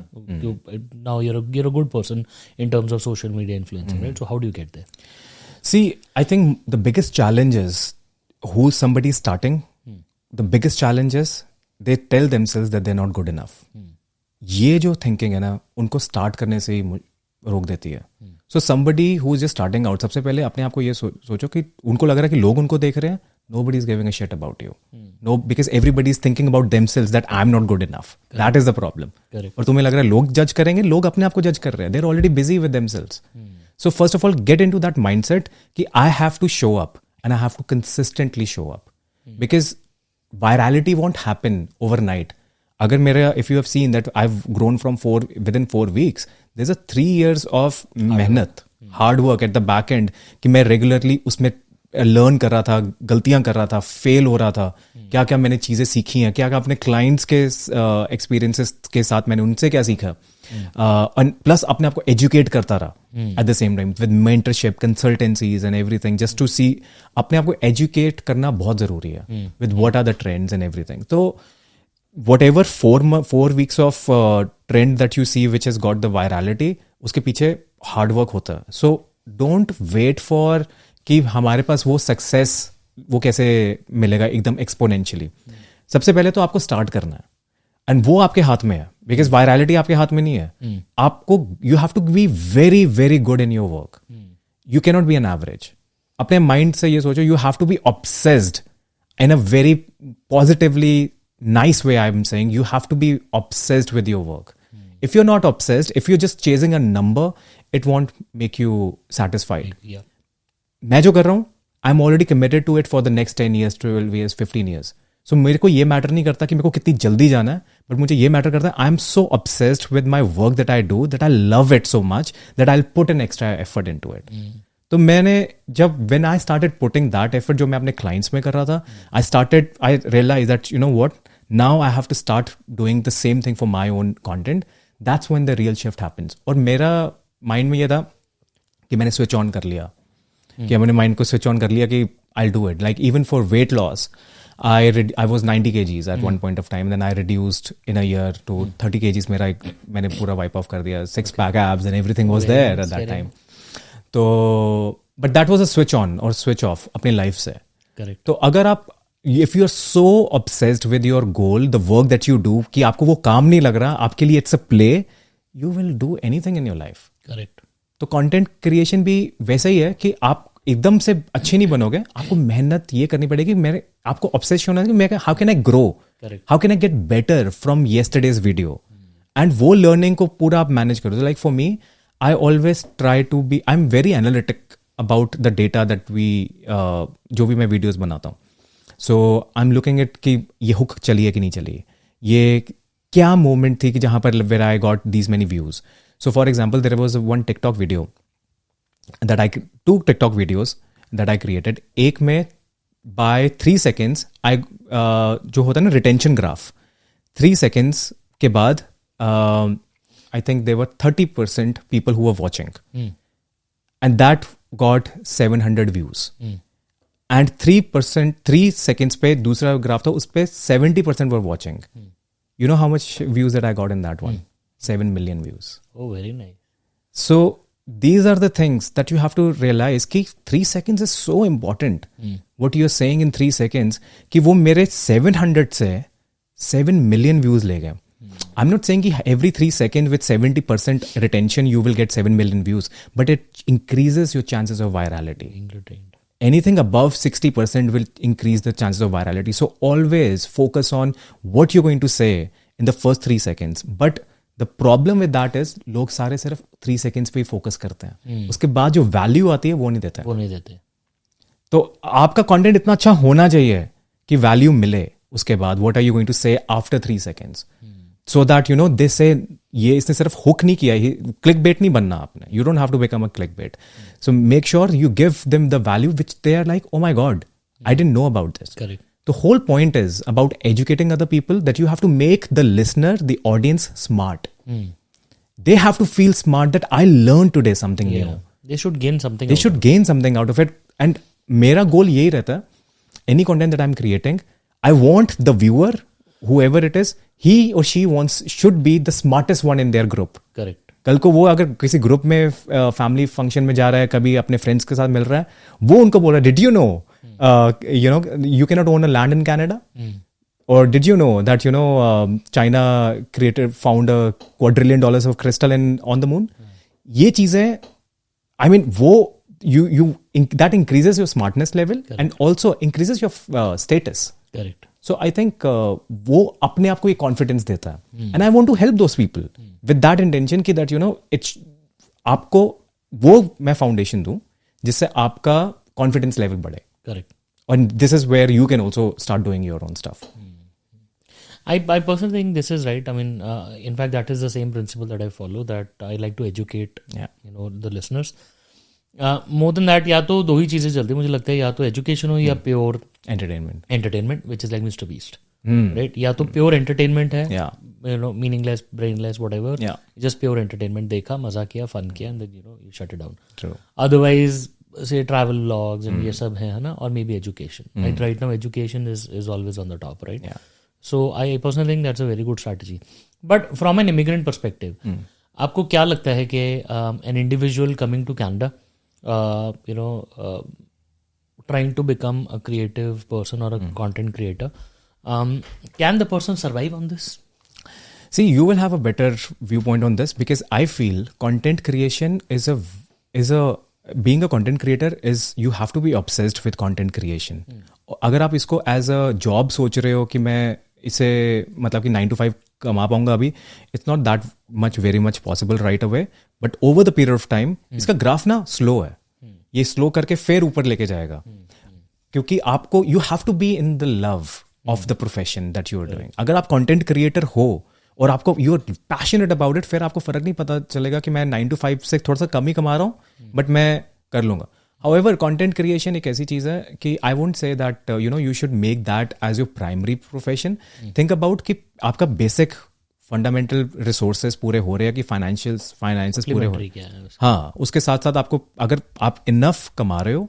Now you're a good person in terms of social media influencing, right? So how do you get there? See, I think the biggest challenge is who somebody is starting. The biggest challenge is they tell themselves that they're not good enough. ये जो thinking है ना, उनको start करने से ही रोक देती है। So somebody who is just starting out, सबसे पहले अपने आप को ये सोचो कि उनको लग रहा है कि लोग उनको देख रहे हैं, nobody is giving a shit about you. No, because everybody is thinking about themselves that I'm not good enough. Correct. That is the problem. Correct. और तुम्हें लग रहा है लोग जज करेंगे, लोग अपने आप को जज कर रहे हैं, they're already busy with themselves. So first of all, get into that mindset कि I have to show up and I have to consistently show up. Because virality won't happen overnight. अगर मेरा, if you have seen that I've grown from within 4 weeks, there's a 3 years of मेहनत, hard work at the back end कि मैं regularly उसमें learn कर रहा था, गलतियां कर रहा था, फेल हो रहा था, क्या क्या मैंने चीज़ें सीखी हैं, क्या क्या अपने क्लाइंट्स के एक्सपीरियंसेस के साथ मैंने उनसे क्या सीखा, प्लस अपने आप को एजुकेट करता रहा at the same time with mentorship, consultancies and everything, just to see, अपने आप को एजुकेट करना बहुत ज़रूरी है with what are the trends and everything. तो whatever 4 weeks of trend that you see which has got the virality, उसके पीछे हार्ड वर्क होता है. सो डोंट वेट फॉर कि हमारे पास वो सक्सेस वो कैसे मिलेगा एकदम एक्सपोनेंशियली. सबसे पहले तो आपको स्टार्ट करना है, एंड वो आपके हाथ में है, बिकॉज वायरलिटी आपके हाथ में नहीं है. आपको you have to be very very good in your work. You can not be an average. अपने माइंड से ये सोचो, you have to be obsessed in a very positively nice way. I'm saying you have to be obsessed with your work. If you're not obsessed, if you're just chasing a number, it won't make you satisfied. Yeah. मैं जो कर रहा हूँ, I'm already committed to it for the next 10 years, 12 years, 15 years. So मेरे को ये matter नहीं करता कि मेरे को कितनी जल्दी जाना है, बट मुझे ये मैटर करता है, I'm so obsessed with my work that I do, that I love it so much that I'll put an extra effort into it. तो मैंने जब when I started putting that effort जो मैं अपने clients में कर रहा था, I realized that you know what, now I have to start doing the same thing for my own content. That's when the real shift happens. और मेरा mind में ये था कि मैंने स्विच ऑन कर लिया, कि मैंने माइंड को स्विच ऑन कर लिया कि I'll do it. Like even for weight loss, I was 90 kgs at one point of time, and then I reduced in a year to 30 kgs. मैंने पूरा wipe off कर दिया, 6-pack abs and everything was there at that time. तो but that was a switch on और switch off अपनी लाइफ से. Correct. तो अगर आप, if you are so obsessed with your goal, the work that you do, कि आपको वो काम नहीं लग रहा, आपके लिए it's a play, you will do anything in your life. Correct. तो कंटेंट क्रिएशन भी वैसा ही है कि आप एकदम से अच्छे नहीं बनोगे, आपको मेहनत ये करनी पड़ेगी. आपको ऑब्सेशन होना है कि मैं how can I grow, how can I get better from yesterday's video, and वो लर्निंग को पूरा आप मैनेज करो. Like for me, I always try to be, I'm very analytic about the data that we, जो भी मैं videos बनाता हूँ. So I'm looking at कि ये hook चली है कि नहीं चली, ये क्या moment थी कि जहाँ पर where I got these many views. So for example, there was one TikTok video that two TikTok videos that I created. एक में by 3 seconds, जो होता है ना retention graph, 3 seconds के बाद I think there were 30% people who were watching. And that got 700 views. And 3 seconds पे दूसरा ग्राफ था, उस पे 70% were watching. You know how much views that I got in that one? 7 million views. Oh, very nice. So these are the things that you have to realize कि 3 seconds is so important. What you're saying in 3 seconds, कि वो मेरे 700 से 7 million views ले गए. I'm not saying that every 3 seconds with 70% retention you will get 7 million views, but it increases your chances of virality. Anything above 60% will increase the chances of virality. So always focus on what you're going to say in the first 3 seconds. But the problem with that is लोग सारे सिर्फ 3 seconds पे ही focus करते हैं. उसके बाद जो value आती है वो नहीं देते. तो आपका content इतना अच्छा होना चाहिए कि value मिले. उसके बाद what are you going to say after 3 seconds? So that, you know, they say, ये इसने सिर्फ hook नहीं किया, click bait नहीं बनना आपने. You don't have to become a click bait. So make sure you give them the value which they are like, oh my God, I didn't know about this. Correct. The whole point is about educating other people, that you have to make the listener, the audience smart. They have to feel smart that I learned today something new. They should gain something. They should gain something out of it. And मेरा goal यही रहता है, any content that I'm creating, I want the viewer, whoever it is, he or she should be the smartest one in their group. Correct. कल को वो अगर किसी group में फैमिली फंक्शन में जा रहा है, कभी अपने फ्रेंड्स के साथ मिल रहा है, वो उनको बोल रहा है, did you know you cannot own a land in Canada? Or did you know that, you know, China found a $250 billion of crystal on the moon? ये चीजें, I mean, that increases your smartness level. Correct. And also increases your status. Correct. So I think वो अपने आप को एक confidence देता है. And I want to help those people with that intention कि that, you know, आपको वो मैं foundation दूं जिससे आपका confidence level बढ़े. Correct. And this is where you can also start doing your own stuff. I personally think this is right. I mean, in fact, that is the same principle that I follow, that I like to educate, you know, the listeners. More than that या तो दो ही चीज़ें चलती है मुझे लगता है, या तो एजुकेशन हो या pure entertainment which is like Mister Beast, right? या तो प्योर एंटरटेनमेंट है, you know, meaningless, brainless, whatever, just pure entertainment, देखा, मजा किया, फन किया, and then you know you shut it down. Otherwise से ट्रैवल व्लॉग्स एंड ये सब है ना, और maybe education. Right now education is always on the top, right? So I personally think that's a very good strategy. But from an immigrant perspective, आपको क्या लगता है कि an individual coming to Canada, you know, trying to become a creative person or a content creator, can the person survive on this? See, you will have a better viewpoint on this, because I feel content creation is being a content creator is, you have to be obsessed with content creation. अगर आप इसको as a job सोच रहे हो कि मैं इसे मतलब कि 9 to 5 कमा पाऊंगा अभी, it's not that very much possible right away, but over the period of time, इसका ग्राफ ना स्लो है, ये स्लो करके फिर ऊपर लेके जाएगा, क्योंकि आपको you have to be in the love of the profession that you are doing. अगर आप कंटेंट क्रिएटर हो और आपको you are passionate about it, फिर आपको फर्क नहीं पता चलेगा कि मैं 9 to 5 से थोड़ा सा कम ही कमा रहा हूँ, बट मैं कर लूंगा. However, content creation एक ऐसी चीज़ है कि I won't say that you know you should make that as your primary profession. Think about कि आपका basic fundamental resources पूरे हो रहे हैं, कि finances पूरे हो रहे हैं. हाँ, उसके साथ साथ आपको, अगर आप enough कमा रहे हो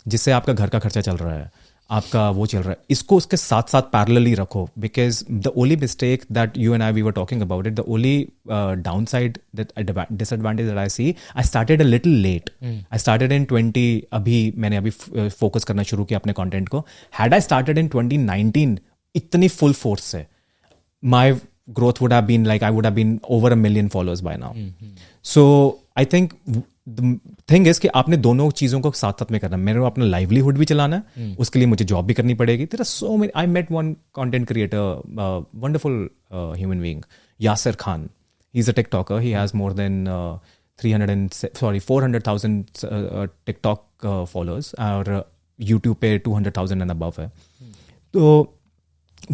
जिससे आपका घर का खर्चा चल रहा है, आपका वो चल रहा है, इसको उसके साथ साथ पैरेलली रखो. Because the only mistake that you and I we were talking about it, the only downside disadvantage that I see, I started a little late. I started in 20, मैंने अभी फोकस करना शुरू किया अपने content को. Had I started इन 2019 इतनी full force से, माई growth would have been like, I would have been over 1 million followers by now. So I think the thing is कि आपने दोनों चीज़ों को साथ साथ में करना है. मेरे को अपना लाइवलीहुड भी चलाना है, उसके लिए मुझे जॉब भी करनी पड़ेगी. There are so many. I met one content creator, wonderful human being, Yasir Khan. He's a TikToker. He has more than 400,000 TikTok followers, और YouTube पे 200,000 and above है. तो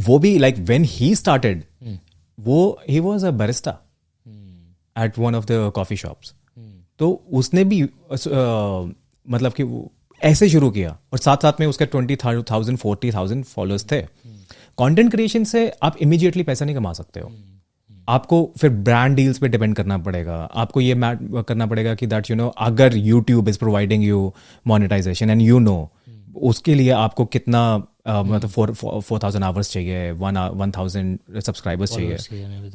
वो भी like when he started, he was a barista at one of the coffee shops. तो उसने भी मतलब कि ऐसे शुरू किया, और साथ साथ में उसके 20,000 40,000 फॉलोअर्स थे. कंटेंट क्रिएशन से आप इमीडिएटली पैसा नहीं कमा सकते हो. आपको फिर ब्रांड डील्स पे डिपेंड करना पड़ेगा. आपको ये करना पड़ेगा कि दैट यू नो, अगर YouTube is providing you monetization and you know, उसके लिए आपको कितना मतलब 4,000 आवर्स चाहिए, 1,000 सब्सक्राइबर्स चाहिए.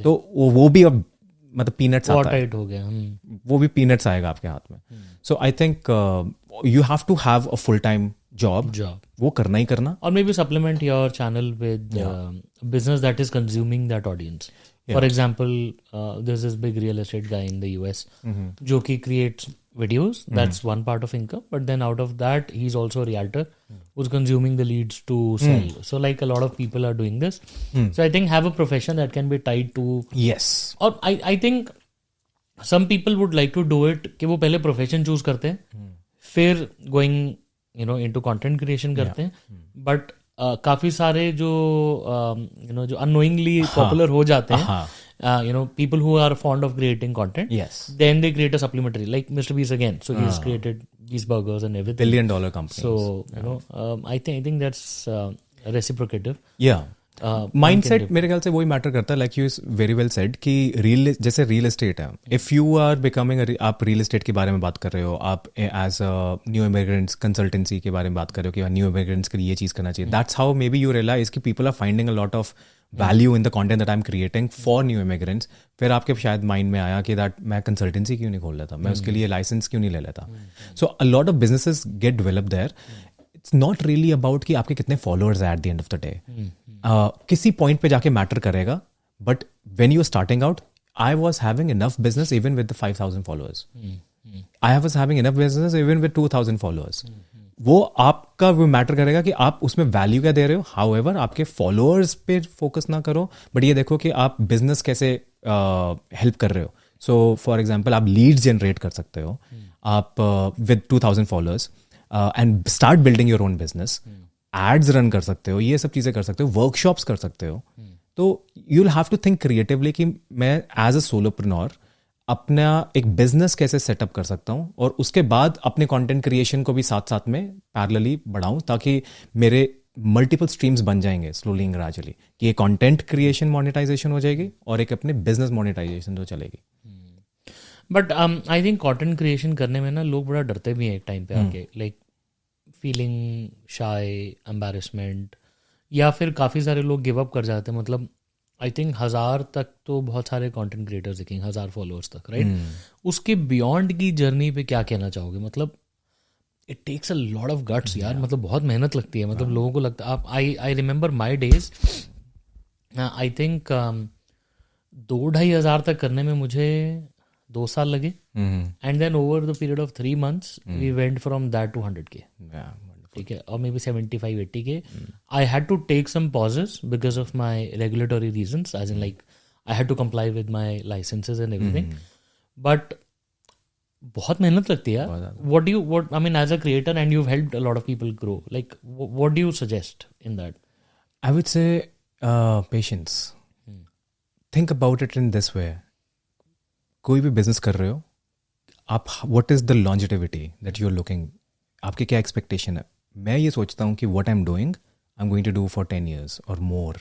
तो वो भी अब मतलब पीनट्स आता है, हो गया. वो भी पीनट्स आएगा आपके हाथ में. So I think you have to have a full time job, वो करना ही करना. और maybe supplement your channel with business that is consuming that audience. For example, this is big real estate guy in the US जो कि creates videos. That's one part of income, but then out of that he's also a realtor who's consuming the leads to sell. So like a lot of people are doing this. So I think have a profession that can be tied to. Yes. Or I think some people would like to do it कि वो पहले profession choose करते हैं, फिर going you know into content creation करते हैं. But काफी सारे जो you know जो unknowingly popular हो जाते हैं, you know, people who are fond of creating content, yes, then they create a supplementary, like Mr. Beast again. So he's created these burgers and everything. $1 billion companies. So you know, I think that's reciprocative. Yeah. Mindset मेरे ख्याल से वही matter करता है. Like you very well said कि जैसे real estate है, if you are becoming, आप रियल एस्टेट के बारे में बात कर रहे हो, आप as a new immigrants consultancy के बारे में बात कर रहे हो कि न्यू इमिग्रेंट्स के लिए ये चीज़ करना चाहिए. That's how maybe you realise कि people are finding a lot of value in the content that I am creating for new immigrants. फिर आपके शायद माइंड में आया कि दैट मैं कंसल्टेंसी क्यों नहीं खोल लेता, मैं उसके लिए लाइसेंस क्यों नहीं ले लेता. So a lot of businesses get develop there. It's not really about कि आपके कितने फॉलोअर्स है at the end of the day. किसी पॉइंट पे जाके मैटर करेगा, but when you are starting out, I was having enough business even with 5,000 followers. I was having enough business even with 2,000 followers. वो आपका वो matter करेगा कि आप उसमें वैल्यू क्या दे रहे हो. हाउएवर आपके फॉलोअर्स पे फोकस ना करो, बट ये देखो कि आप बिजनेस कैसे हेल्प कर रहे हो. सो फॉर एग्जाम्पल, आप लीड्स जनरेट कर सकते हो आप with 2,000 followers and start building your own business. Ads run कर सकते हो, ये सब चीज़ें कर सकते हो, वर्कशॉप्स कर सकते हो. तो you will have to think creatively कि मैं एज अ सोलोप्रेन्योर अपना एक बिजनेस कैसे सेटअप कर सकता हूँ और उसके बाद अपने कंटेंट क्रिएशन को भी साथ साथ में पैरेलली बढ़ाऊँ, ताकि मेरे मल्टीपल स्ट्रीम्स बन जाएंगे स्लोली एंड ग्रेजुअली, कि ये कंटेंट क्रिएशन मोनेटाइजेशन हो जाएगी और एक अपने बिजनेस मोनेटाइजेशन तो चलेगी। But I think content creation करने में ना लोग बड़ा डरते भी हैं एक टाइम पे आके, लाइक फीलिंग शाय, एम्बैरेसमेंट, या फिर काफ़ी सारे लोग गिव अप कर जाते हैं। मतलब आई थिंक 1000 तक तो बहुत सारे कंटेंट क्रिएटर्स दिखेंगे, 1000 फॉलोअर्स तक, राइट? उसके बियॉन्ड की जर्नी पे क्या कहना चाहोगे? मतलब it takes a lot of guts यार, मतलब बहुत मेहनत लगती है। मतलब लोगों को लगता आप I remember my days, I think 2-2.5 हज़ार तक करने में मुझे 2 साल लगे, and then over the period of 3 months we went from that to 100K, ठीक है, और maybe 75-80K. I had to take some pauses because of my regulatory reasons, as in like I had to comply with my licences and everything. But बहुत मेहनत लगती है यार. what I mean, as a creator, and you've helped a lot of people grow, like what do you suggest in that? I would say patience. Think about it in this way. कोई भी business कर रहे हो आप, what is the longevity that you're looking, आपकी क्या expectation है? मैं ये सोचता हूँ कि what I'm doing, I'm going to do for 10 years or more.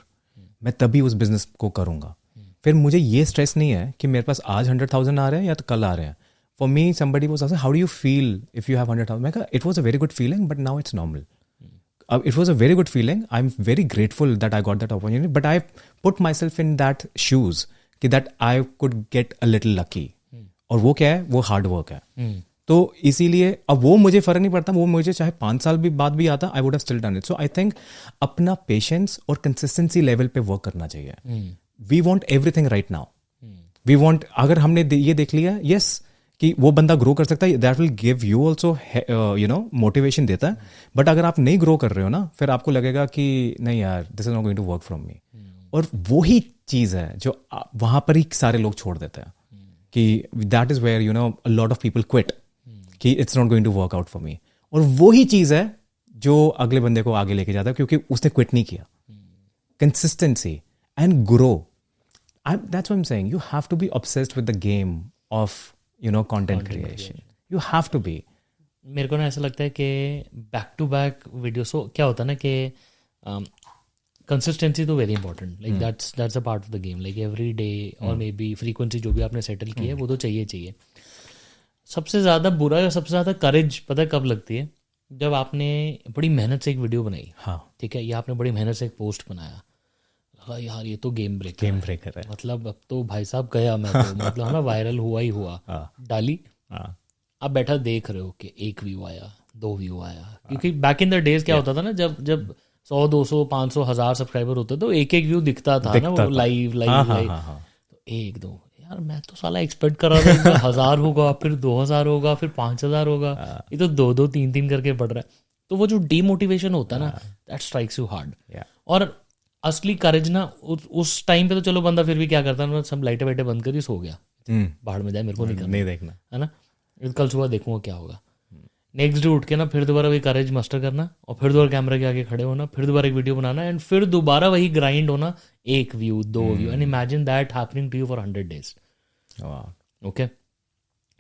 मैं तभी उस बिजनेस को करूँगा. फिर मुझे ये स्ट्रेस नहीं है कि मेरे पास आज 100,000 आ रहे हैं या तो कल आ रहे हैं. For me, somebody was asking, how do you feel if you have 100,000? मैं कहा, it was a very good feeling, but now it's normal. It was a very good feeling. I'm very grateful that I got that opportunity, but I put myself in that shoes कि that I could get a little lucky. और वो क्या है? वो hard work है. तो इसीलिए अब वो मुझे फ़र्क नहीं पड़ता, वो मुझे चाहे 5 साल भी बाद भी आता, I would have still done it. So I think अपना पेशेंस और कंसिस्टेंसी लेवल पे वर्क करना चाहिए. We want everything right now. We want, अगर हमने ये देख लिया यस कि वो बंदा ग्रो कर सकता है, that will give you also motivation देता है. बट अगर आप नहीं ग्रो कर रहे हो ना, फिर आपको लगेगा कि नहीं यार, this is not going to work from me. और वही चीज़ है जो वहाँ पर ही सारे लोग छोड़ देते हैं कि that is where a lot of people quit कि it's not going to work out for me. और वही चीज़ है जो अगले बंदे को आगे लेके जाता है, क्योंकि उसने क्विट नहीं किया. Consistency and grow. That's what I am saying, you have to be obsessed with the game of content creation. You have to be. मेरे को ना ऐसा लगता है कि बैक टू बैक वीडियो, सो क्या होता है ना कि कंसिस्टेंसी तो very important, like that's a part of the game, like every day और मे बी फ्रीक्वेंसी जो भी आपने सेटल की है वो तो चाहिए. सबसे ज़्यादा बुरा या सबसे ज़्यादा करेज पता है कब लगती है? जब आपने बड़ी मेहनत से एक वीडियो बनाई, हाँ ठीक है, या आपने बड़ी मेहनत से एक पोस्ट बनाया, यार ये तो गेम ब्रेकर है. मतलब अब तो भाई साहब गया मैं तो मतलब है ना, वायरल हुआ ही हुआ. डाली, आप बैठा देख रहे हो कि 1 व्यू आया, 2 व्यू आया. क्योंकि बैक इन द डेज क्या होता था ना, जब 100, 200, 500, 1000 सब्सक्राइबर होते तो एक व्यू दिखता था ना, वो लाइव. तो 1, 2, यार मैं तो साला एक्सपेक्ट कर रहा था 1000 होगा, फिर 2000 होगा, फिर 5000 होगा. ये तो 2-2, 3-3 करके बढ़ रहा है. तो वो जो डीमोटिवेशन होता है ना, दैट स्ट्राइक्स यू हार्ड. और असली करेज ना उस टाइम पे तो चलो बंदा फिर भी क्या करता है, सब लाइटें वाइटें बंद कर ही सो गया, बाहर में जाए, मेरे को नहीं देखना है ना, कल सुबह देखूंगा क्या होगा. नेक्स्ट डे उठ के ना फिर दोबारा वही करेज मास्टर करना, और फिर दोबारा कैमरा के आगे खड़े होना, फिर दोबारा एक वीडियो बनाना, एंड फिर दोबारा वही ग्राइंड होना, 1 view, 2 view, and imagine that happening to you for 100 days. Okay,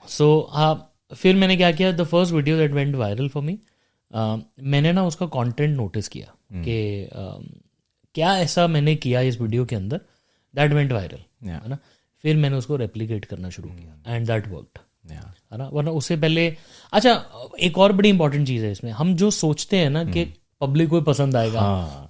so फिर मैंने क्या किया, the first video that went viral for me, मैंने ना उसका कंटेंट नोटिस किया कि क्या ऐसा मैंने किया इस वीडियो के अंदर दैट वेंट वायरल, है ना. फिर मैंने उसको रेप्लिकेट करना शुरू किया, एंड दैट वर्कड, है ना. वरना उससे पहले, अच्छा एक और बड़ी इंपॉर्टेंट चीज़ है इसमें, हम जो सोचते हैं ना कि पब्लिक को पसंद आएगा,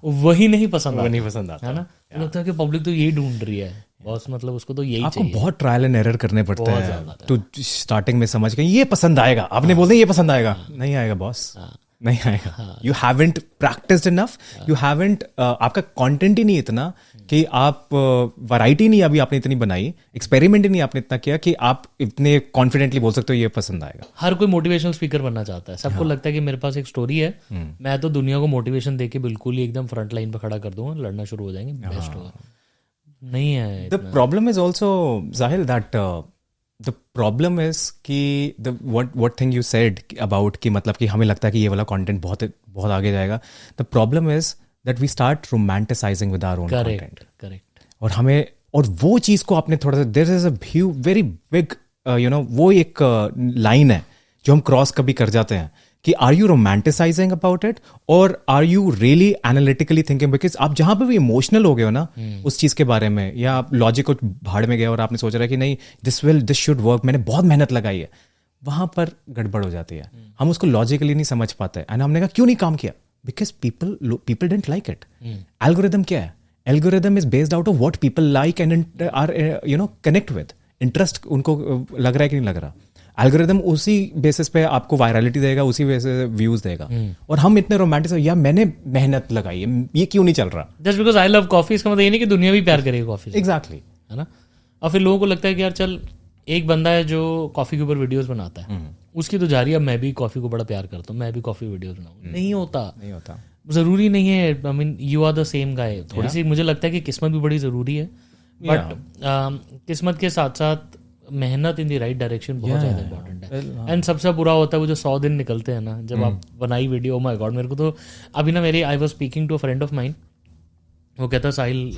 वही नहीं पसंद आता, है ना. लगता है कि पब्लिक तो यही ढूंढ रही है बॉस, मतलब उसको तो यही चाहिए. आपको बहुत ट्रायल एंड एरर करने पड़ते हैं तो स्टार्टिंग में समझ के ये पसंद आएगा, आपने बोल दिया ये पसंद आएगा, नहीं आएगा बॉस, नहीं आएगा. You haven't practised enough, you haven't, आपका कंटेंट ही नहीं इतना कि आप, वैरायटी नहीं अभी आपने इतनी बनाई, एक्सपेरिमेंट ही नहीं आपने इतना किया कि आप इतने कॉन्फिडेंटली बोल सकते हो ये पसंद आएगा. हर कोई मोटिवेशनल स्पीकर बनना चाहता है. सबको लगता है कि मेरे पास एक स्टोरी है, मैं तो दुनिया को मोटिवेशन देके बिल्कुल ही एकदम फ्रंट लाइन पर खड़ा कर दूंगा, लड़ना शुरू हो जाएंगे, बेस्ट होगा. नहीं है. द प्रॉब्लम इज ऑल्सो जाहिल दैट द प्रॉब्लम इज कि what thing you said about कि मतलब कि हमें लगता है कि ये वाला कंटेंट बहुत आगे जाएगा. The problem is that we start romanticising with our own content. Correct. और वो चीज़ को आपने थोड़ा सा, there is a very big वो एक लाइन है जो हम क्रॉस कभी कर जाते हैं कि are you romanticising about it और are you really analytically thinking, because आप जहां पे भी इमोशनल हो गए हो ना उस चीज के बारे में, या आप लॉजिक को भाड़ में गए और आपने सोच रहा है कि नहीं दिस शुड वर्क, मैंने बहुत मेहनत लगाई है, वहां पर गड़बड़ हो जाती है। हम उसको लॉजिकली नहीं समझ पाते एंड हमने कहा क्यों नहीं काम किया, because people didn't like it. Algorithm क्या है? Algorithm is based out of what people like and are connect with, interest उनको लग रहा है कि नहीं लग रहा। एल्गोरिदम उसी बेसिस पे आपको वायरलिटी देगा, उसी बेसिस व्यूज देगा। और हम इतने रोमांटिक या मैंने मेहनत लगाई है, ये क्यों नहीं चल रहा? Just because I love coffee, इसका मतलब ये नहीं कि दुनिया भी प्यार करेगी कॉफी से। एग्जैक्टली, है ना। और फिर लोगों को लगता है कि यार चल एक बंदा है जो कॉफी के ऊपर वीडियोस बनाता है, उसकी तो जारी, अब मैं भी कॉफी को बड़ा प्यार करता हूँ, मैं भी कॉफी वीडियोस बनाऊँ। नहीं होता, जरूरी नहीं है। I mean you are the same guy. थोड़ी सी मुझे लगता है कि किस्मत भी बड़ी जरूरी है, बट किस्मत के साथ साथ मेहनत इन द राइट डायरेक्शन बहुत ज्यादा इंपॉर्टेंट है। एंड सबसे बुरा होता है वो जो 100 दिन निकलते हैं ना, जब आप बनाई वीडियो, माय गॉड। मेरे को तो अभी ना I was speaking to a friend of mine, वो कहता Sahil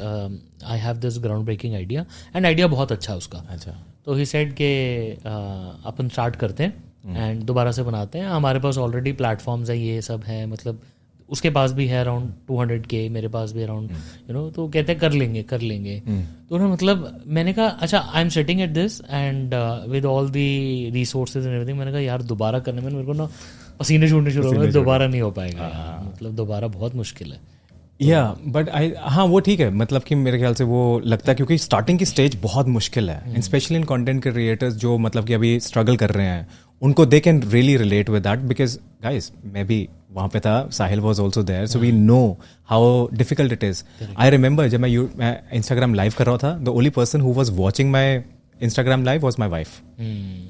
I have this ground breaking idea, and idea बहुत अच्छा है उसका। अच्छा, तो ही सेड के अपन स्टार्ट करते हैं एंड दोबारा से बनाते हैं, हमारे पास ऑलरेडी प्लेटफॉर्म्स हैं, ये सब है, मतलब उसके पास भी है अराउंड 200K, मेरे पास भी अराउंड तो कहते हैं कर लेंगे। तो ना मतलब मैंने कहा अच्छा I am setting at this and with all the resources and everything. मैंने कहा यार दोबारा करने में मेरे को ना पसीने छूटने शुरू हो गए, दोबारा नहीं हो पाएगा यार, मतलब दोबारा बहुत मुश्किल है। बट हाँ वो ठीक है, मतलब कि मेरे ख्याल से वो लगता है क्योंकि स्टार्टिंग की स्टेज बहुत मुश्किल है, स्पेशली इन कंटेंट क्रिएटर्स जो मतलब कि अभी स्ट्रगल कर रहे हैं, उनको they can really relate with that, because guys मैं भी वहाँ पे था, Sahil was also there, so we know how difficult it is. I remember जब मैं इंस्टाग्राम लाइव कर रहा था, the only person who was watching my Instagram live was my wife,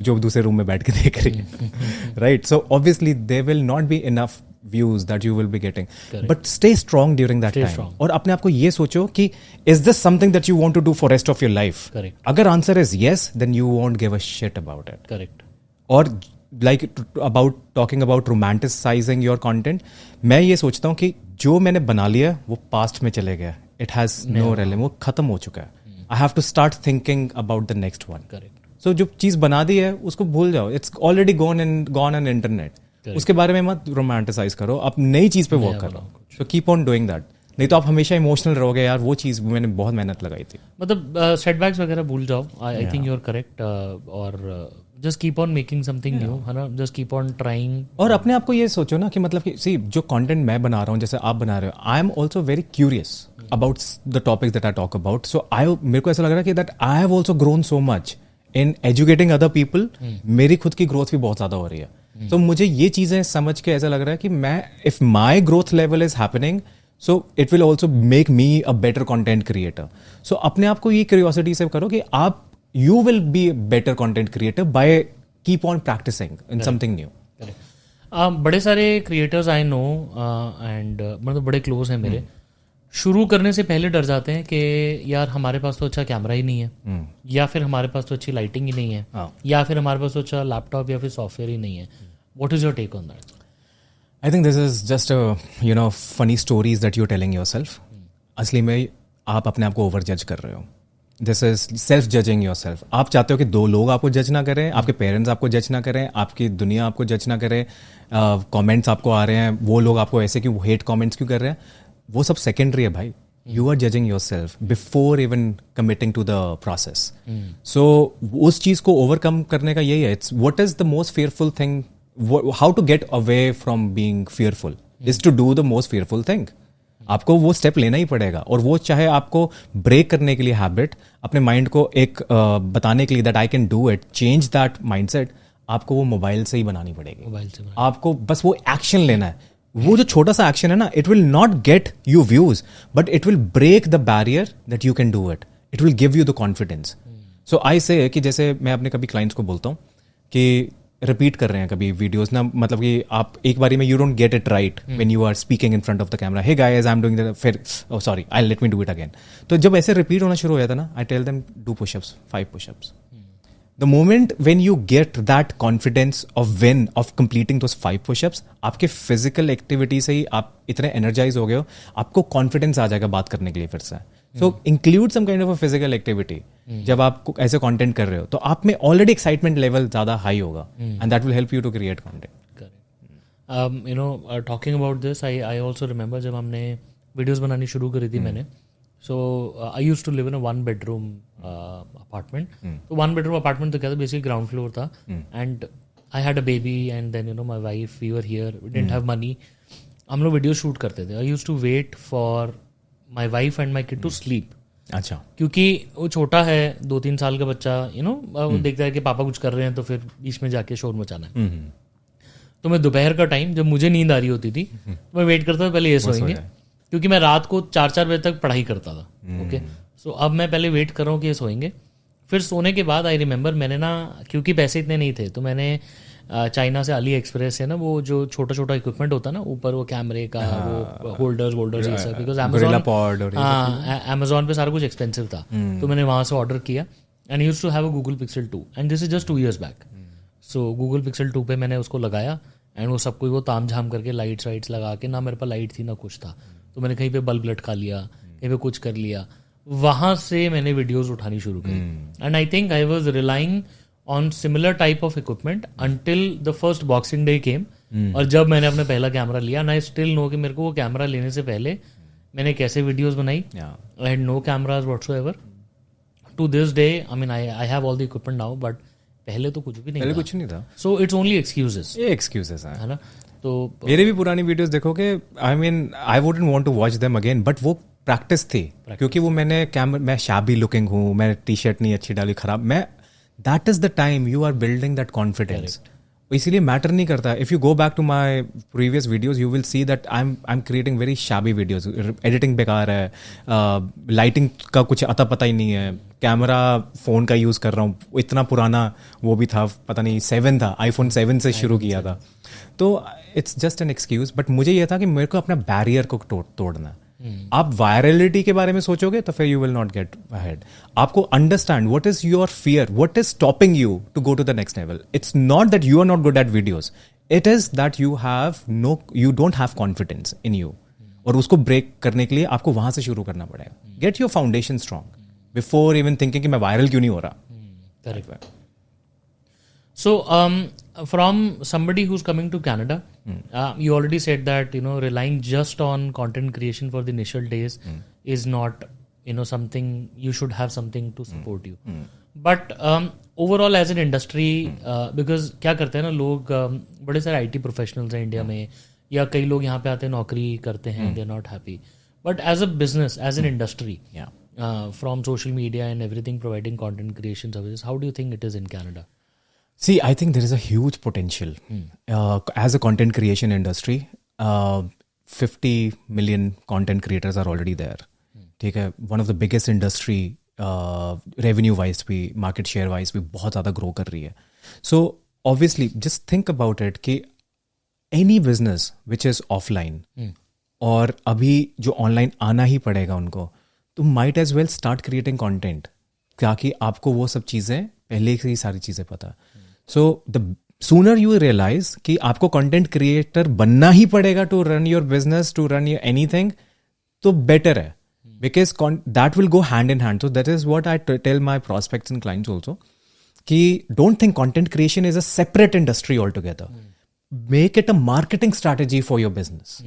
जो दूसरे रूम में बैठ के देख रही है, right. So obviously they will not be enough views that you will be getting. Correct. But stay strong during that time. Strong. और अपने आप को ये सोचो कि is this something that you want to do for rest of your life? Correct. अगर answer is yes, then you won't give a shit about it. Correct. और like about talking about romanticizing your content, मैं ये सोचता हूँ कि जो मैंने बना लिया वो past में चले गया. It has no relevance. वो खत्म हो चुका है. I have to start thinking about the next one. Correct. So जो चीज़ बना दी है उसको भूल जाओ. It's already gone on internet. उसके बारे में मत रोमांटिसाइज करो, आप नई चीज पे वर्क करो, so keep on doing that. नहीं तो आप हमेशा इमोशनल रहोगे, यार वो चीज मैंने बहुत मेहनत लगाई थी। मतलब सेटबैक्स वगैरह भूल जाओ, I think you are correct, और just keep on making something new, है ना, जस्ट कीप ऑन ट्राइंग। और अपने आप को ये सोचो ना कि मतलब कि सी जो कंटेंट मैं बना रहा हूँ, जैसे आप बना रहे हो, I am also very curious about the topics that I talk about, so मेरे को ऐसा लग रहा है कि that I have also grown so much in educating other people. मेरी खुद की ग्रोथ भी बहुत ज्यादा हो रही है। तो मुझे ये चीजें समझ के ऐसा लग रहा है कि मैं if my growth level is happening, so it will also make me a better content creator. So अपने आप को ये क्यूरियोसिटी से करो कि आप you will be better content creator by keep on practising in something new. बड़े सारे क्रिएटर्स आई नो एंड मतलब बड़े क्लोज हैं मेरे, शुरू करने से पहले डर जाते हैं कि यार हमारे पास तो अच्छा कैमरा ही नहीं है, या फिर हमारे पास तो अच्छी लाइटिंग ही नहीं है, या फिर हमारे पास तो अच्छा लैपटॉप या फिर सॉफ्टवेयर ही नहीं है। What is your take on that? I think this is just funny stories that you telling yourself. असली में आप अपने आप को ओवर जज कर रहे हो। This is self judging yourself. आप चाहते हो कि दो लोग आपको जज ना करें, आपके पेरेंट्स आपको जज ना करें, आपकी दुनिया आपको जज ना करे, कमेंट्स आपको आ रहे हैं, वो लोग आपको ऐसे क्यों हेट कमेंट्स क्यों कर रहे हैं, वो सब सेकेंडरी है भाई। You are judging yourself before even committing to the process. So उस चीज को ओवरकम करने का यही है। It's what is the most fearful thing, how to get away from being fearful is to do the most fearful thing. आपको वो step लेना ही पड़ेगा, और वो चाहे आपको ब्रेक करने के लिए हैबिट, अपने माइंड को एक बताने के लिए that I can do it, change that mindset, आपको वो मोबाइल से ही बनानी पड़ेगी। मोबाइल से आपको बस वो एक्शन लेना है। वो जो छोटा सा एक्शन है ना, it will not get you views, but it will break the barrier that you can do it. It will give you the confidence. So I say कि जैसे मैं अपने कभी क्लाइंट्स को बोलता हूँ कि रिपीट कर रहे हैं कभी वीडियोस ना, मतलब कि आप एक बारी में you don't get it right when you are speaking in front of the camera, hey guys I am doing that, फिर oh sorry I let me do it again. तो जब ऐसे रिपीट होना शुरू हो जाता ना, I tell them do pushups, 5 pushups. The moment when you get that confidence of completing those 5 push-ups, आपके physical activity से ही आप इतने energize हो गए हो, आपको confidence आ जाएगा बात करने के लिए फिर से। So include some kind of a physical activity जब आप ऐसे कंटेंट कर रहे हो, तो आप में ऑलरेडी एक्साइटमेंट लेवल ज़्यादा हाई होगा, and that will help you to create content. You know, talking about this, I also remember जब हमने वीडियोज़ बनानी शुरू करी थी मैंने. So I used to live in a 1 bedroom apartment. तो 1 bedroom अपार्टमेंट तो क्या था, बेसिकली ग्राउंड फ्लोर था. And I had a baby and then you know my wife, we were here, we didn't have money. हम लोग video shoot करते थे. I used to wait for my wife and my kid to sleep. अच्छा. क्योंकि वो छोटा है, 2-3 साल का बच्चा, यू नो, वो देखता है कि पापा कुछ कर रहे हैं तो फिर बीच में जाके शोर मचाना है. तो मैं दोपहर का टाइम जब मुझे नींद आ रही होती थी तो मैं वेट करता था पहले ये सोएंगे, क्योंकि मैं रात को 4-4 बजे तक पढ़ाई करता था. ओके, सो अब मैं पहले वेट कर रहा हूँ कि ये सोएंगे. फिर सोने के बाद आई रिमेंबर मैंने ना, क्योंकि पैसे इतने नहीं थे, तो मैंने चाइना से अली एक्सप्रेस से ना वो जो छोटा छोटा इक्विपमेंट होता है ना ऊपर, वो कैमरे का वो होल्डर्स ये सब, बिकॉज अमेजोन पे सारा कुछ एक्सपेंसिव था. तो मैंने वहाँ से ऑर्डर किया and use to have a Google Pixel 2 and this is just 2 years back. So Google Pixel 2 पे मैंने उसको लगाया एंड वो सब कुछ वो ताम झाम करके लाइट्स वाइट्स लगा के, ना मेरे पास लाइट थी ना कुछ था, तो मैंने कहीं पे बल्ब लटका लिया, कहीं पे कुछ कर लिया. वहाँ से मैंने वीडियोस उठानी शुरू करी. And I think I was relying on similar type of equipment until the first Boxing Day came. और जब मैंने अपना पहला कैमरा लिया, एंड आई स्टिल नो कि मेरे को वो कैमरा लेने से पहले मैंने कैसे वीडियोस बनाई. I had no cameras whatsoever. To this day I mean I have all the equipment now, but पहले तो कुछ भी नहीं, पहले कुछ नहीं था. So it's only excuses. ये एक्सक्यूजेस है ना. तो मेरे भी पुरानी वीडियोस देखोगे, I mean I wouldn't want to watch them again, but वो प्रैक्टिस थी. क्योंकि वो मैं शाबी लुकिंग हूँ, मैं टी शर्ट नहीं अच्छी डाली, खराब, मैं that is the time you are building that confidence. इसीलिए मैटर नहीं करता. If you go back to my previous videos you will see that I am creating very shabby videos. Editing बेकार है, लाइटिंग का कुछ अता पता ही नहीं है, कैमरा फ़ोन का यूज़ कर रहा हूँ, इतना पुराना वो भी था, पता नहीं 7 था, iPhone 7 से शुरू किया था. तो it's just an excuse. But मुझे ये था कि मेरे को अपना बैरियर को तोड़ना है. आप वायरलिटी के बारे में सोचोगे तो फिर you will not get ahead. आपको understand what is your fear, what is stopping you to go to the next level. It's not that you are not good at videos, it is that you don't have confidence in you. और उसको break करने के लिए आपको वहां से शुरू करना पड़ेगा. Get your foundation strong before even thinking कि मैं वायरल क्यों नहीं हो रहा. Correct. So, from somebody who's coming to Canada, you already said that, you know, relying just on content creation for the initial days is not, you know, something, you should have something to support you. But overall as an industry, because क्या करते हैं ना लोग, बड़े सारे IT professionals हैं India में, या कई लोग यहाँ पे आते हैं नौकरी करते हैं, they are not happy. But as a business, as an industry, from social media and everything, providing content creation services, how do you think it is in Canada? See, I think there is a huge potential. As a content creation industry, 50 million content creators are already there. ठीक है, one of the biggest industry, revenue wise भी, market share wise भी बहुत ज़्यादा grow कर रही है. So obviously, just think about it कि any business which is offline और अभी जो online आना ही पड़ेगा उनको, तो might as well start creating content, ताकि आपको वो सब चीज़ें पहले से ही सारी चीज़ें पता. So the sooner you realise कि आपको कंटेंट क्रिएटर बनना ही पड़ेगा to run your business, to run your anything, तो बेटर है, because that will go hand in hand. So that is what I tell my prospects and clients also, कि don't think content creation is a separate industry all together. Make it a marketing strategy for your business.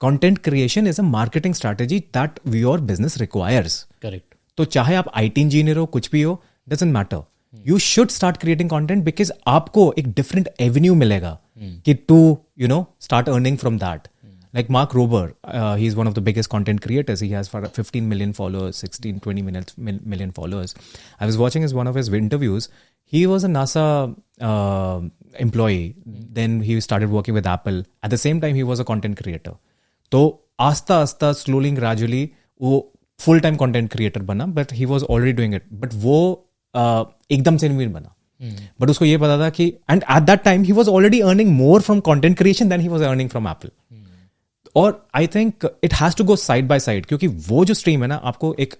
Content creation is a marketing strategy that your business requires. Correct. तो चाहे आप IT engineer हो, कुछ भी हो, doesn't matter. You should start creating content because आपको एक different avenue मिलेगा कि to, you know, start earning from that. Like Mark Rober, he is one of the biggest content creators. He has 15 million followers, 16-20 million followers. I was watching one of his interviews. He was a NASA employee. Then he started working with Apple. At the same time, he was a content creator. तो आस्ता आस्ता slowly gradually वो full time content creator बना, but he was already doing it. But वो एकदम से नहीं बना. बट उसको ये पता था कि, and at that time he was already earning more from content creation then he was earning from Apple. और I think it has to go side by side, क्योंकि वो जो स्ट्रीम है ना आपको एक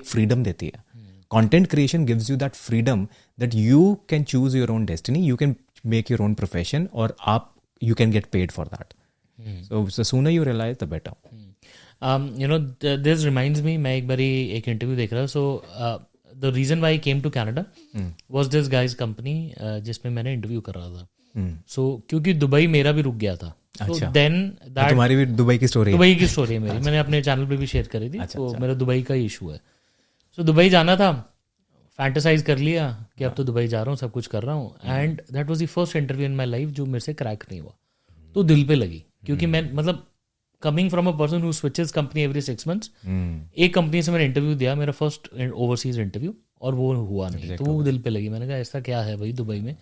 फ्रीडम देती है. Content creation gives you that freedom that you can choose your own destiny, you can make your own profession, और आप you can get paid for that. So the sooner you realise the better. This reminds me, मैं एक बारी एक interview देख रहा, so the reason why came to Canada was this guy's company जिसमें मैंने इंटरव्यू कर रहा था. सो क्योंकि दुबई मेरा भी रुक गया था, अच्छा. देन दैट तुम्हारी भी दुबई की स्टोरी दुबई की स्टोरी है मेरी, मैंने अपने चैनल पे भी शेयर करी थी. तो मेरा दुबई का इशू है. सो दुबई जाना था, फैंटेसाइज कर लिया कि अब तो दुबई जा रहा हूँ, सब कुछ कर रहा हूँ. And that was the first interview in my life जो मेरे से क्रैक नहीं हुआ. तो दिल पे लगी, क्योंकि मैं मतलब coming from a person who switches company every 6 months, एक कंपनी से मैंने इंटरव्यू दिया, मेरा फर्स्ट ओवरसीज इंटरव्यू, और वो हुआ नहीं. तो वो दिल पे लगी. मैंने कहा ऐसा क्या है भाई दुबई में.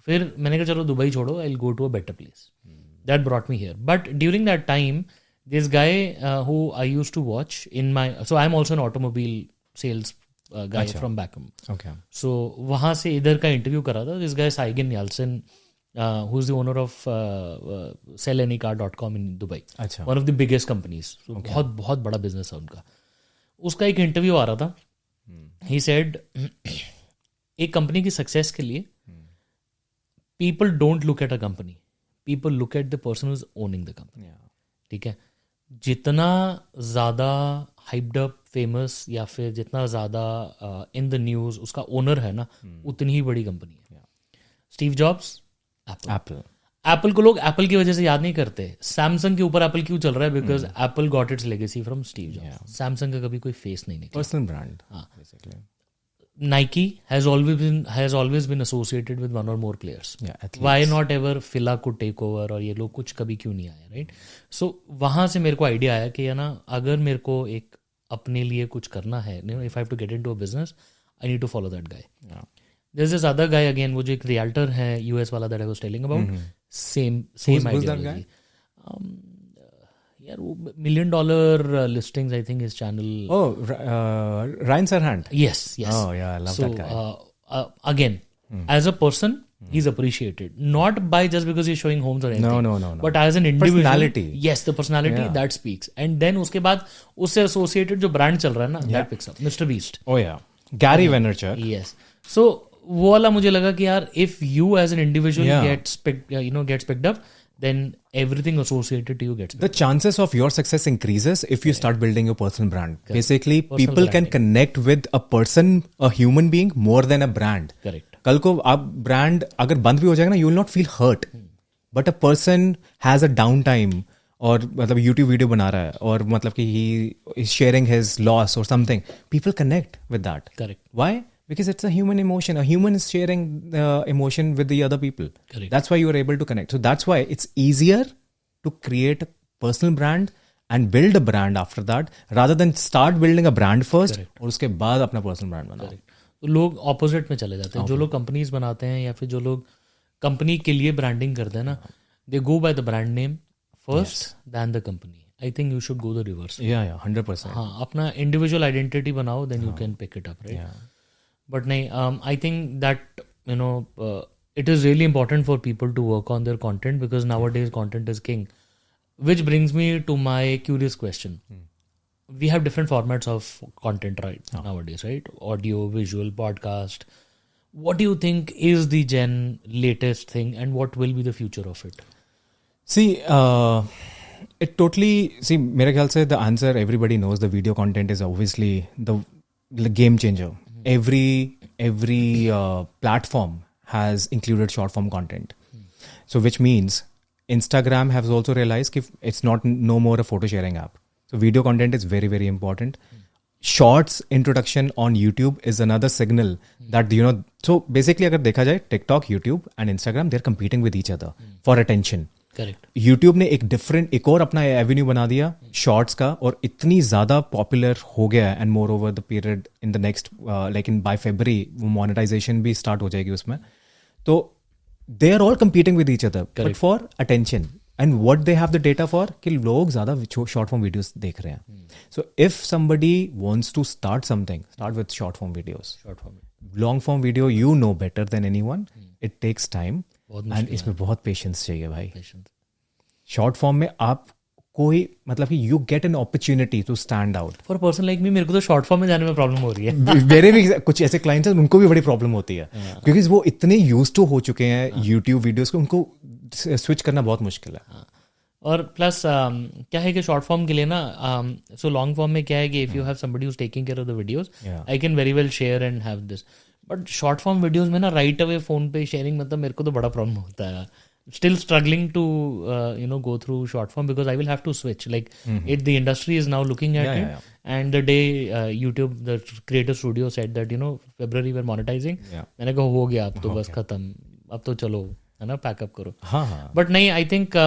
फिर मैंने कहा चलो दुबई छोड़ो, I will go to a better place. That brought me here. But during that time this guy who I used to watch in my, so I am also an automobile sales guy from Beckham. Okay. So वहाँ से इधर का interview करा था. This guy Saigen Yalcin, who's the owner of sellanykar.com in Dubai. अच्छा. One of the biggest companies. So बहुत बहुत बड़ा बिजनेस है उनका. उसका एक इंटरव्यू आ रहा था. He said एक कंपनी की सक्सेस के लिए people don't look at a company. People look at the person who's owning the company. ठीक है. जितना ज़्यादा हाइप्ड अप फेमस या फिर जितना ज़्यादा इन द न्यूज़ उसका ओनर है ना, उतनी ही बड़ी कंपनी है. स्टीव जॉब्स, एप्पल को लोग एप्पल की वजह से याद नहीं करते. सैमसंग के ऊपर एप्पल क्यों चल रहा है? Because Apple got its legacy from Steve jobs. Samsung का कभी कोई फेस नहीं निकला. Personal brand. हाँ. Nike has always been associated with one or more players. Why not ever Fila could take over, और ये लोग कुछ कभी क्यों नहीं आए, right? So वहाँ से मेरे को आइडिया आया कि ना अगर मेरे को एक अपने लिए कुछ करना है, if I have to get into a business, I need to follow that guy. There's this other guy again, वो जो एक रियल्टर है US वाला that I was telling about, same ideology. यार वो $1 million listings, I think his channel. Ryan Serhant. Yes. Oh yeah, I love that guy. Again, as a person, he's appreciated, not by just because he's showing homes or anything. No. But as an individual. Personality. Yes, the personality that speaks. And then उसके बाद उससे associated जो brand चल रहा है ना, that picks up. Mr. Beast. Oh yeah. Gary Vaynerchuk. Yes. So वो वाला मुझे लगा कि यार if you as an individual gets picked up, then everything associated to you gets better. The chances of your success increases if you start building your personal brand. Correct. Basically, personal people branding. Can connect with a person, a human being, more than a brand. Correct. कल को आप brand अगर बंद भी हो जाएगा ना, you will not feel hurt. But a person has a downtime, और मतलब YouTube वीडियो बना रहा है, और मतलब कि he is sharing his loss or something. People connect with that. Correct. Why? Because it's a human emotion. A human is sharing emotion with the other people. Correct. That's why you are able to connect. So that's why it's easier to create a personal brand and build a brand after that, rather than start building a brand first. Correct. और उसके बाद अपना personal brand बनाओ. तो लोग opposite में चले जाते हैं. जो लोग कंपनीज बनाते हैं या फिर जो लोग कंपनी के लिए ब्रांडिंग करते हैं ना, they go by the brand name first then the company. I think you should go the reverse. 100%. हाँ, अपना इंडिविजुअल आइडेंटिटी बनाओ, then you can pick it up, right? But I think that it is really important for people to work on their content, because nowadays content is king. Which brings me to my curious question. We have different formats of content nowadays, right? Audio, visual, podcast. What do you think is the latest thing, and what will be the future of it? See, it totally. See, मेरे ख्याल से the answer everybody knows. The video content is obviously the game changer. Every platform has included short form content. So which means Instagram has also realized that it's no more a photo sharing app. So video content is very, very important. Shorts introduction on YouTube is another signal that, so basically अगर देखा जाए, TikTok, YouTube and Instagram, they're competing with each other for attention. Correct. YouTube ने एक और अपना Avenue बना दिया shorts का, और इतनी ज़्यादा पॉपुलर हो गया and more over the period in the next like in by फरवरी वो मोनेटाइजेशन भी स्टार्ट हो जाएगी उसमें. तो they are all competing with each other but for attention, and what they have the data for कि लोग ज़्यादा शॉर्ट फॉर्म वीडियोस देख रहे हैं. So if somebody wants to start something, start with short form videos. Long form video you know better than anyone, it takes time and इसमें बहुत patience चाहिए भाई. शॉर्ट फॉर्म में आप कोई मतलब कि you get an opportunity to stand out. For person like me, मेरे को तो शॉर्ट फॉर्म में जाने में प्रॉब्लम हो रही है. मेरे भी कुछ ऐसे क्लाइंट्स हैं उनको भी बड़ी प्रॉब्लम होती है, क्योंकि वो इतने यूज्ड टू हो चुके हैं यूट्यूब वीडियोस को, उनको स्विच करना बहुत मुश्किल है. और प्लस क्या है कि शॉर्ट फॉर्म के लिए ना, सो लॉन्ग फॉर्म में क्या है कि if you have somebody who is taking care of the videos, I can very well share and have this. But short form videos में ना राइट अवे फ़ोन पे शेयरिंग, मतलब मेरे को तो बड़ा प्रॉब्लम होता है. Still struggling to go through short form because I will have to switch. Like the industry is now looking at it. And the day YouTube, the creator studio said that February we're monetizing. मैंने कहा हो गया अब तो बस खत्म, अब तो चलो है ना पैकअप करो. But नहीं, I think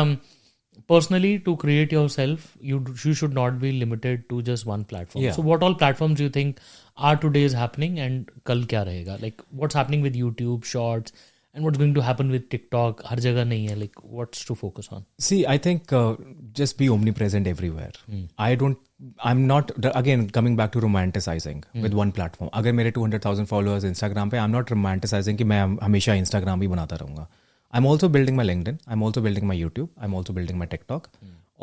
personally to create yourself you should not be limited to just one platform. So what all platforms do you think are today is happening and कल क्या रहेगा? Like what's happening with YouTube Shorts? And what's going to happen with TikTok? हर जगह नहीं है. Like, what's to focus on? See, I think just be omnipresent everywhere. I'm not, again, coming back to romanticizing with one platform. अगर मेरे 200,000 followers Instagram पे, I'm not romanticizing कि मैं हमेशा Instagram ही बनाता रहूँगा. I'm also building my LinkedIn. I'm also building my YouTube. I'm also building my TikTok.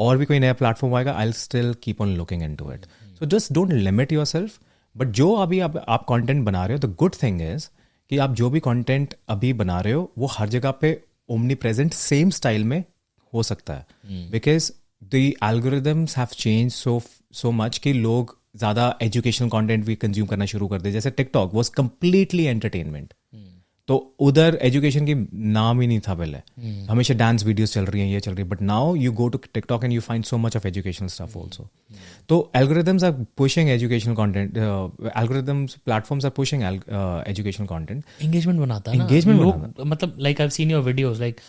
और भी कोई नया platform आएगा, I'll still keep on looking into it. So just don't limit yourself. But जो अभी आप content बना रहे हो, the good thing is कि आप जो भी कंटेंट अभी बना रहे हो वो हर जगह पे ओमनी प्रेजेंट सेम स्टाइल में हो सकता है. Because the algorithms have change so much कि लोग ज़्यादा एजुकेशनल कंटेंट भी कंज्यूम करना शुरू कर दे. जैसे टिकटॉक वॉज कम्प्लीटली एंटरटेनमेंट, तो उधर एजुकेशन की नाम ही नहीं था पहले. हमेशा डांस वीडियोस चल रही हैं, ये चल रही है. But now you go to TikTok and you find so much of educational stuff also. तो algorithms are pushing educational content. Algorithms platforms are pushing educational content. Engagement बनाता है Engagement लोग, बनाता मतलब like I have seen your videos. Like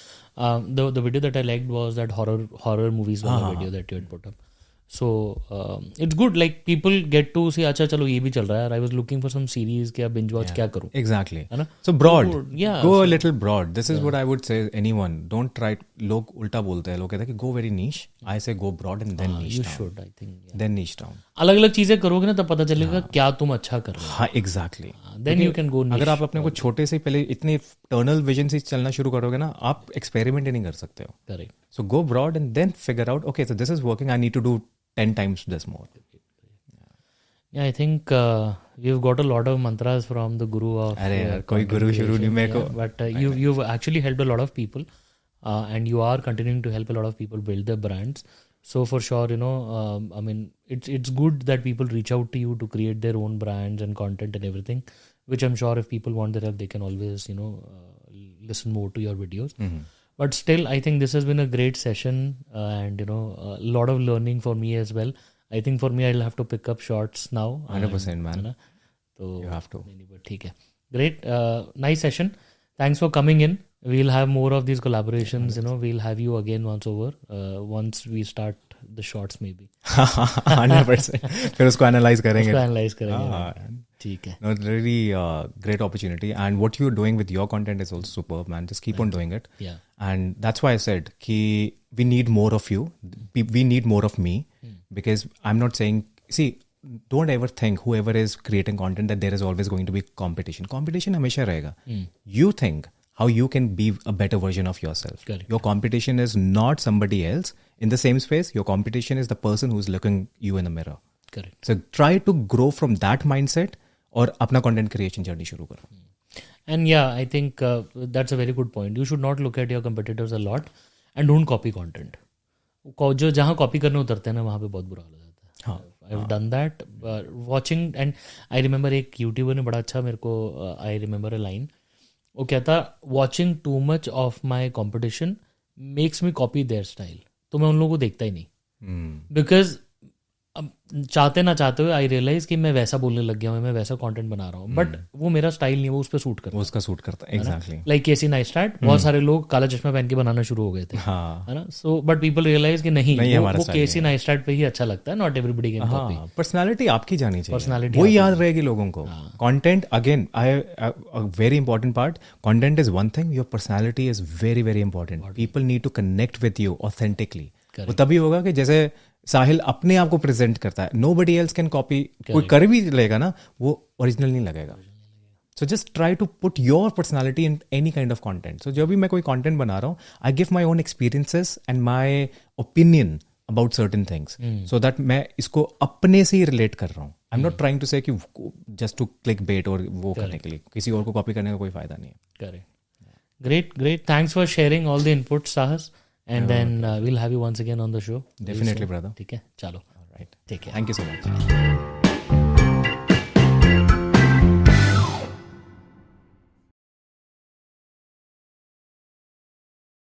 the video that I liked was that horror movies वाला video that you had put up. So it's good, like people get to see, अच्छा चलो ये भी चल रहा है. I was looking for some series क्या binge watch क्या करूँ. Exactly. है ना? So broad. Yeah. Go a little broad. This is what I would say anyone. Don't try. लोग उल्टा बोलते हैं. लोग कहते हैं कि go very niche. I say go broad and then niche You down. should, I think. Yeah. Then niche down. अलग अलग चीजें करोगे ना तब पता चलेगा क्या तुम अच्छा कर रहे हो. हाँ, exactly. Then you can go niche. अगर आप अपने को छोटे से पहले इतने टर्नल विजन से चलना शुरू करोगे ना, आप एक्सपेरिमेंट ही नहीं कर सकते हो. Correct. So go broad and then figure out, okay, so this is working. I need to do 10 times this more. Yeah, I think we've got a lot of mantras from the guru of. अरे यार, कोई गुरु शुरू नहीं मेरे को. But you've actually helped a lot of people, and you are continuing to help a lot of people build their brands. So for sure, I mean, it's good that people reach out to you to create their own brands and content and everything. Which I'm sure if people want their help, they can always listen more to your videos. But still, I think this has been a great session, and a lot of learning for me as well. I think for me, I'll have to pick up shorts now. 100%, man. So you have to. But ठीक है. Great, nice session. Thanks for coming in. We'll have more of these collaborations. We'll have you again once over. Once we start the shorts, maybe. 100%. फिर उसको analyze करेंगे. उसको analyze करेंगे. ठीक है. No, really great opportunity, and what you're doing with your content is also superb, man. Just keep on doing it. Yeah. And that's why I said कि we need more of you. We need more of me, because I'm not saying, see, don't ever think whoever is creating content that there is always going to be competition. Competition हमेशा रहेगा. You think how you can be a better version of yourself. Correct. Your competition is not somebody else in the same space. Your competition is the person who's looking you in the mirror. Correct. So try to grow from that mindset और अपना content creation journey शुरू करो. And yeah, I think that's a very good point. You should not look at your competitors a lot and don't copy content. जो जहाँ copy करने उतरते हैं ना वहाँ पे बहुत बुरा हाल हो जाता है. I've done that, watching, and I remember एक यूट्यूबर ने बड़ा अच्छा मेरे को, I remember a line, वो कहता, watching too much of my competition makes me copy their style. तो मैं उन लोगों को देखता ही नहीं. Because अब चाहते ना चाहते हुए आई रियलाइज कि मैं वैसा बोलने लग गया हूँ, मैं वैसा कंटेंट बना रहा हूँ. बट वो मेरा स्टाइल नहीं है, वो उस पर सूट करता है. उसका सूट करता है. एग्जैक्टली. लाइक केसी नाइस्टैट, बहुत सारे लोग काला चश्मा पहन के बनाना शुरू हो गए थे. है ना. सो बट पीपल रियलाइज कि नहीं वो केसी नाइस्टैट पे ही अच्छा लगता है. Not everybody can copy. Personality आपकी जानी चाहिए. पर्सनालिटी वो याद रहेगी लोगों को. Content, again, a very important part, content is one thing, your personality is very very important. People need to connect with you authentically. वो तभी होगा कि जैसे साहिल अपने आप को प्रेजेंट करता है, nobody else can copy. कोई कर भी लेगा ना, वो ओरिजिनल नहीं लगेगा. So just try to put your personality in any kind of content. So जब भी मैं कोई content बना रहा हूँ, I give my own experiences and my opinion about certain things, so that मैं इसको अपने से ही relate कर रहा हूँ. I'm not trying to say कि just to click bait और वो करने के लिए किसी और को copy करने का कोई फायदा नहीं है. Correct. Great. Thanks for sharing all the inputs, Sahas. and then we'll have you once again on the show. Definitely, brother. ठीक है, चलो. All right. Take care. Thank you so much.